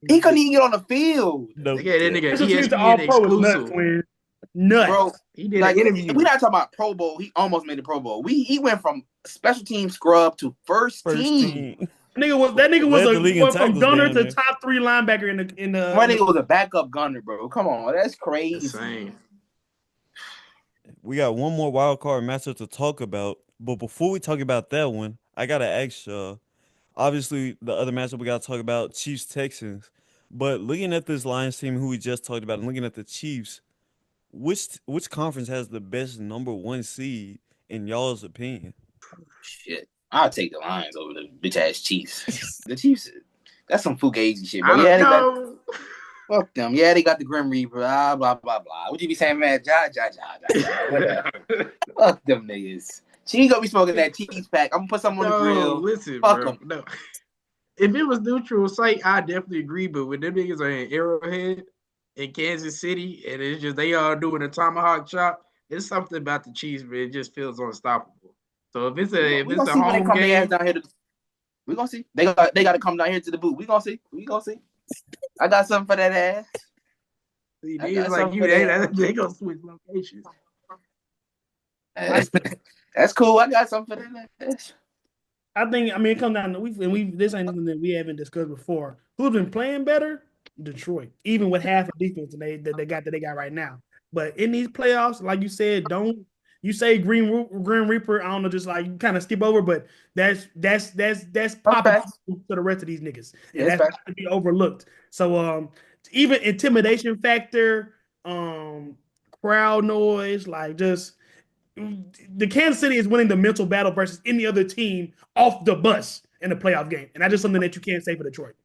He couldn't even get on the field. No, that nigga ESPN exclusive. Nuts. Bro, he did an interview. We're not talking about Pro Bowl. He almost made the Pro Bowl. He went from special team scrub to first team. That nigga was from gunner to top 3 linebacker in the. My nigga was a backup gunner, bro. Come on, that's crazy. Insane. We got one more wild card matchup to talk about, but before we talk about that one, I gotta ask y'all. Obviously, the other matchup we gotta talk about Chiefs Texans, but looking at this Lions team who we just talked about, and looking at the Chiefs, which conference has the best number 1 seed in y'all's opinion? Shit. I'll take the Lions over the bitch ass Chiefs. The Chiefs, that's some fugazi shit, bro. Fuck them. Yeah, they got the Grim Reaper. Blah blah blah. What you be saying, man? Whatever. Fuck them niggas. She ain't gonna be smoking that cheese pack. I'm gonna put something on the grill. Listen, fuck bro. No. If it was neutral site, I definitely agree. But when them niggas are in Arrowhead in Kansas City, and it's just they all doing a tomahawk chop, there's something about the Chiefs, but it just feels unstoppable. So if it's a home game, down here we gonna see. They got to come down here to the booth. We gonna see. I got something for that ass. See, niggas like you, they gonna switch locations. That's cool. I got something for that ass. I mean, it comes down to this ain't something that we haven't discussed before. Who's been playing better? Detroit, even with half a defense that they got right now. But in these playoffs, like you said, you say Green Reaper, I don't know, just like you kind of skip over, but that's popping to the rest of these niggas. And that's not to be overlooked. So even intimidation factor, crowd noise, like just the Kansas City is winning the mental battle versus any other team off the bus in the playoff game, and that's just something that you can't say for Detroit.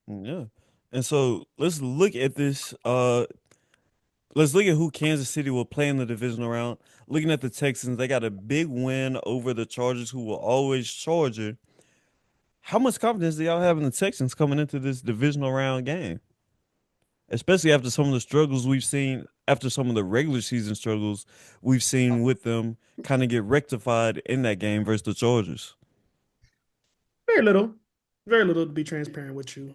Yeah. And so let's look at this. Let's look at who Kansas City will play in the divisional round. Looking at the Texans, they got a big win over the Chargers, who will always Charger. How much confidence do y'all have in the Texans coming into this divisional round game? Especially after some of the struggles we've seen, after some of the regular season struggles we've seen with them kind of get rectified in that game versus the Chargers. Very little, very little to be transparent with you.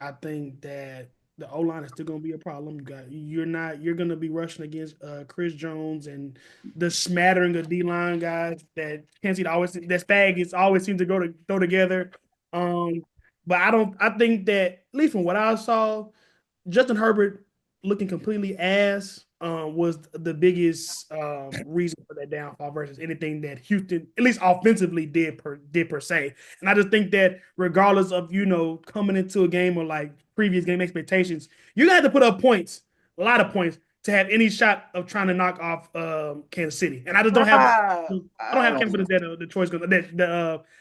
I think that the O line is still going to be a problem. You're going to be rushing against Chris Jones and the smattering of D line guys that Kansas City always that Spag is always seem to go together. Um, but I think that at least from what I saw, Justin Herbert looking completely ass was the biggest reason for that downfall versus anything that Houston, at least offensively, did per se. And I just think that regardless of coming into a game or like previous game expectations, you're gonna have to put up points, a lot of points, to have any shot of trying to knock off Kansas City. And I just don't have I don't have confidence that Detroit's gonna that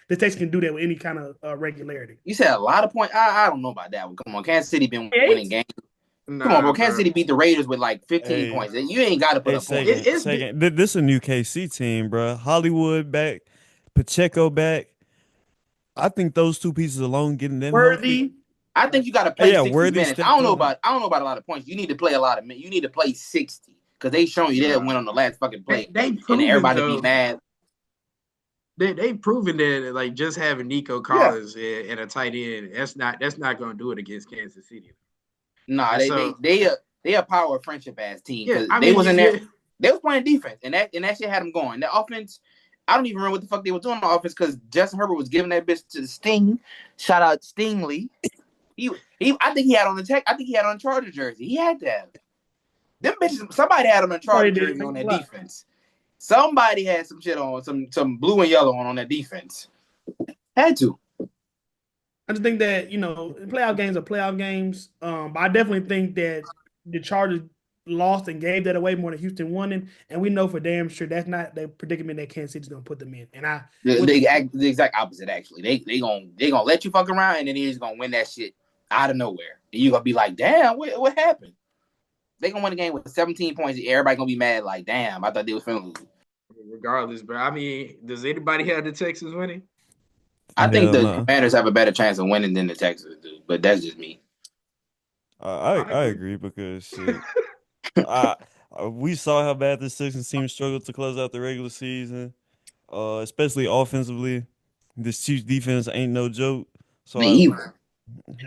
the Texans can do that with any kind of regularity. You said a lot of points. I don't know about that one. Come on, Kansas City been winning games. Nah, Come on, bro. Kansas City beat the Raiders with like 15 Hey, points. You ain't got to put up points. This a new KC team, bro. Hollywood back, Pacheco back. I think those two pieces alone getting them healthy. I think you got to play 60 Worthy minutes. I don't know about a lot of points. You need to play a lot of minutes. You need to play 60 because they showing you that win on the last fucking play. And everybody be mad. They've proven that like just having Nico Collins and a tight end, that's not going to do it against Kansas City. Nah, they a power friendship ass team because they was in there. They was playing defense and that shit had them going. The offense, I don't even remember what the fuck they were doing on the offense because Justin Herbert was giving that bitch to the Sting. Shout out Stingley. I think he had on the Charger jersey. He had that. Them bitches. Somebody had on a Charger jersey on that defense. Somebody had some shit on, some blue and yellow on that defense. Had to. I just think that playoff games are playoff games. But I definitely think that the Chargers lost and gave that away more than Houston won it, and we know for damn sure that's not the predicament that Kansas City's gonna put them in. And the exact opposite actually. They gonna let you fuck around, and then they're just gonna win that shit out of nowhere. And you gonna be like, damn, what happened? They gonna win the game with 17 points. Everybody gonna be mad like, damn, I thought they was finna lose. Regardless, bro. I mean, does anybody have the Texans winning? I think the Commanders have a better chance of winning than the Texans do, but that's just me. I agree because shit, we saw how bad this Texans team struggled to close out the regular season, especially offensively. This Chiefs defense ain't no joke. So and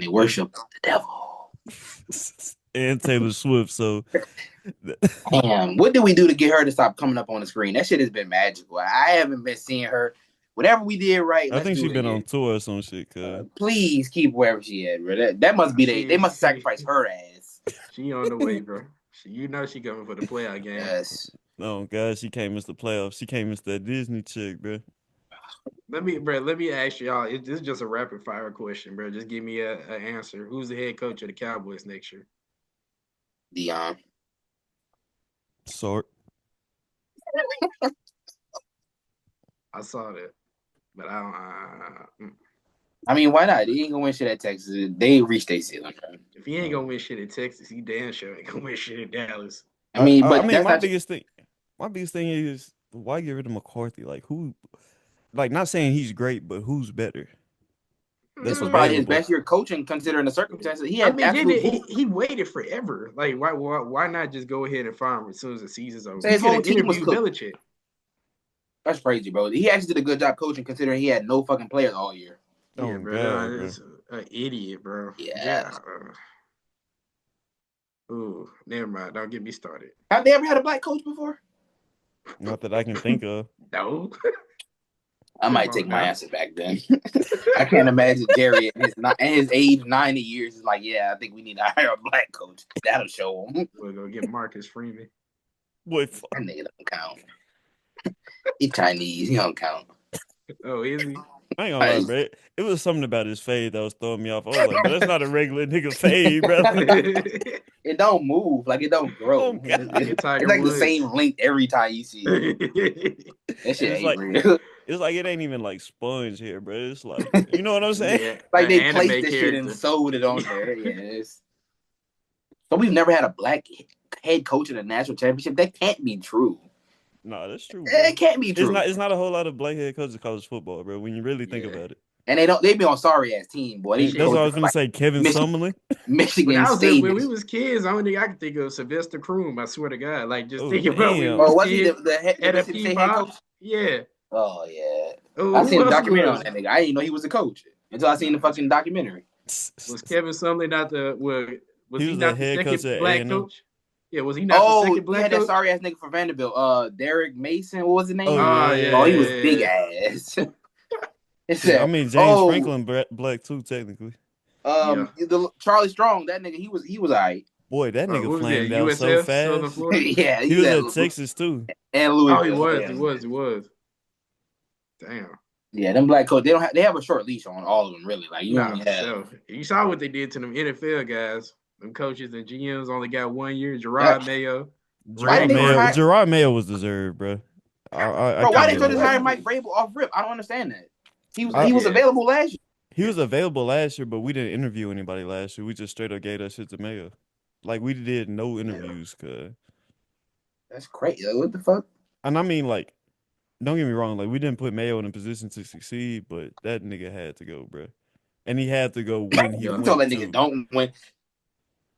they worship the devil and Taylor Swift. So, damn, what did we do to get her to stop coming up on the screen? That shit has been magical. I haven't been seeing her. Whatever we did right, I think she's been on tour or some shit. Please keep wherever she at, bro. That must be they must sacrifice her ass. She on the way, bro. She coming for the playoff game. Yes. Oh God, she can't miss the playoffs. She can't miss that Disney chick, bro. Let me ask y'all. This is just a rapid fire question, bro. Just give me an answer. Who's the head coach of the Cowboys next year? Dion. Sort. I saw that, but I don't. I mean, why not? He ain't gonna win shit at Texas. They reached their ceiling. If he ain't gonna win shit at Texas, he damn sure ain't gonna win shit in Dallas. I mean, my biggest thing is why get rid of McCarthy? Like who? Like not saying he's great, but who's better? This was probably his best year coaching, considering the circumstances. He had he waited forever. Like why not just go ahead and fire him as soon as the season's over? His whole team was Belichick. That's crazy, bro. He actually did a good job coaching, considering he had no fucking players all year. Yeah, bro. It's an idiot, bro. Yeah. Ooh, never mind. Don't get me started. Have they ever had a black coach before? Not that I can think of. No. I might take my answer back then. I can't imagine Jerry in his age 90 years is like, yeah, I think we need to hire a black coach. That'll show him. We'll go get Marcus Freeman. Boy, that nigga don't count. He's Chinese. He don't count. Oh, is he? I ain't gonna lie, bro. It was something about his fade that was throwing me off. I was like, but that's not a regular nigga fade, bro. It don't move, like it don't grow. Oh God. It's Tiger like the Woods. same length every time you see it. That shit It's ain't like real. it's like it ain't even like sponge here, bro. It's like, you know what I'm saying? Yeah, Like an they anime placed this shit and character. sewed it on there. Yes. So we've never had a black head coach in a national championship. That can't be true. Nah, that's true, bro. It can't be true. It's not a whole lot of black head coaches in college football, bro. When you really think Yeah. about it. And they be on sorry ass team, boy. They And that's what I was coach gonna say. Kevin Summerlin. When Michigan State. when we was kids, the only thing I could think of Sylvester Croom. I swear to God, like just Oh, think about when we damn. was Oh, was he kids the at a Mississippi State head P-pop. coach? Yeah. Oh yeah. I Who seen a else documentary was? on that nigga. I didn't know he was a coach until I seen the fucking documentary. Was Kevin Sumlin not the was He he was the not the head coach second at black A&M. coach? Yeah, was he not the Oh, second you black had that coach? sorry ass nigga from Vanderbilt, Derek Mason. What was his name? Oh, Oh yeah. Oh, he was yeah. big ass. It Yeah, I said, mean James oh, Franklin black too, technically. Yeah. the Charlie Strong, that nigga, he was alright. Boy, that nigga Who was that? flamed out so USF, Southern fast. Florida. Yeah, He was at Texas too. and Oh, he Louisville. was. Yeah. He was. Damn. Yeah, them black coach, they have a short leash on all of them, really. Like you Nah, only for have sure. You saw what they did to them NFL guys. Them coaches and GMs only got 1 year. Gerard Mayo. Why did they just hire- Gerard Mayo was deserved, bro. I Bro, why can't they even just lie. hire Mike Vrabel off rip? I don't understand that. He was Yeah. available last year. He was available last year, but we didn't interview anybody last year. We just straight up gave that shit to Mayo. Like we did no interviews, cuz. That's crazy. Like, what the fuck? And I mean, like, don't get me wrong, like we didn't put Mayo in a position to succeed, but that nigga had to go, bro. And he had to go when he Yeah. You told went that nigga to.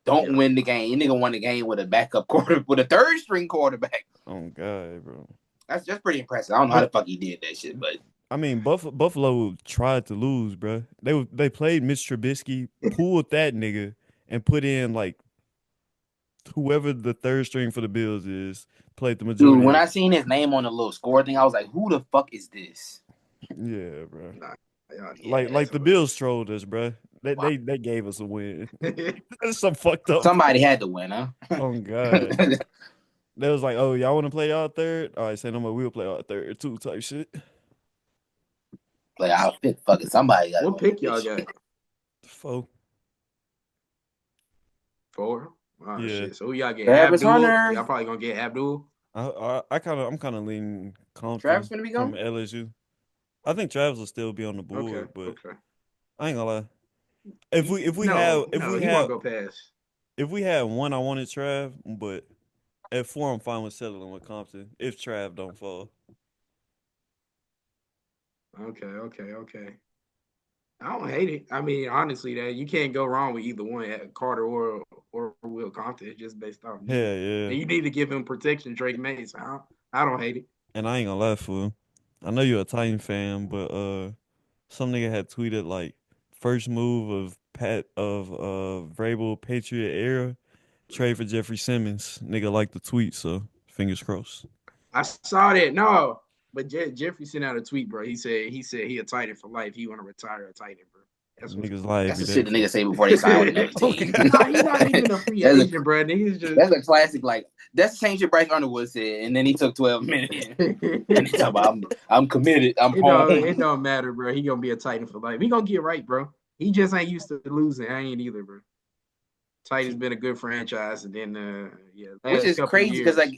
don't win the game. You nigga won the game with a backup quarter with a third string quarterback. Oh God, bro. That's just pretty impressive. I don't know how the fuck he did that shit, but I mean, Buffalo tried to lose, bro. They played Mitch Trubisky, pulled that nigga, and put in like whoever the third string for the Bills is, played the majority. dude, when I seen his name on the little score thing, I was like, "Who the fuck is this?" Yeah, bro. Nah, Like the Bills trolled us, bro. They gave us a win. That's some fucked up. Somebody had to win, huh? Oh God. They was like, oh, y'all want to play y'all third? All right, say no more. We'll play our third too, type shit. Like, I'll fit fucking somebody. What pick y'all got? 4. 4? Oh, Yeah. shit. So who y'all get? Travis Abdul? Hunter. Y'all probably gonna get Abdul. I'm kind of leaning Compton Travis gonna be from gone? LSU. I think Travis will still be on the board, Okay. but Okay. I ain't gonna lie. If we he won't go past. if we had 1, I wanted Trav, but at 4, I'm fine with settling with Compton if Trav don't fall. Okay. I don't hate it. I mean, honestly, that you can't go wrong with either one, Carter or Will Compton. It's just based off. Yeah. And you need to give him protection, Drake May. So I don't hate it. And I ain't gonna lie, fool. I know you're a Titan fan, but some nigga had tweeted like first move of Vrabel Patriot era trade for Jeffrey Simmons. Nigga liked the tweet, so fingers crossed. I saw that. No, but Jeffrey sent out a tweet, bro. He said he a Titan for life. He want to retire a Titan, bro. That's Niggas lie That's every the shit day. the niggas say before they sign with another team. Nah, he's not even a free agent, bro. Niggas just That's a classic. Like that's the same shit Bryce Underwood said, and then he took 12 minutes. And he talk about I'm committed. I'm home. It don't matter, bro. He gonna be a Titan for life. He gonna get right, bro. He just ain't used to losing. I ain't either, bro. Titan's been a good franchise, and then Which is crazy because like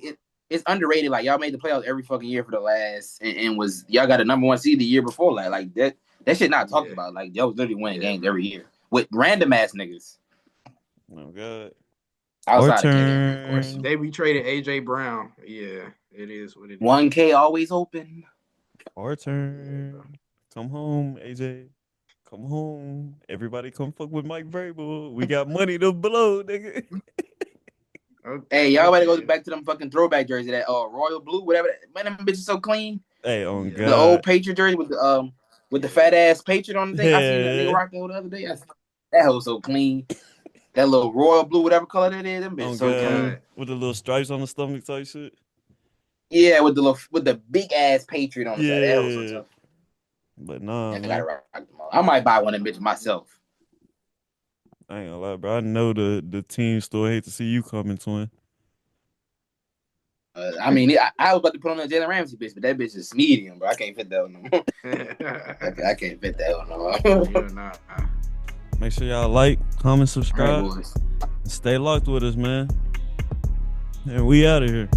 it's underrated. Like y'all made the playoffs every fucking year for the last, and was y'all got a #1 seed the year before. Like that shit not talked about. Like y'all was literally winning games every year with random ass niggas. Oh God. Outside of KD, of course. They retraded AJ Brown. Yeah, it is what it is. 1K always open. Our turn. Come home, AJ. Come home. Everybody come fuck with Mike Vrabel. We got money to blow, nigga. Okay. Hey, y'all better go back to them fucking throwback jersey, that royal blue, whatever. Man, them bitches so clean. Hey, on God. The old Patriot jersey with the fat ass Patriot on the thing. I seen that nigga rock that the other day. That hoe so clean. That little royal blue, whatever color that is, them bitches so clean. With the little stripes on the stomach type shit. Yeah, with the big ass Patriot on the side. That was so tough. But nah, I gotta rock them all. I might buy one of them bitches myself. I ain't gonna lie, bro. I know the team still hate to see you coming, twin. I mean, I was about to put on a Jalen Ramsey bitch, but that bitch is medium, bro. I can't fit that one no more. I can't fit that one no more. Yeah, nah. Make sure y'all like, comment, All right, subscribe, boys. and stay locked with us, man. And we out of here.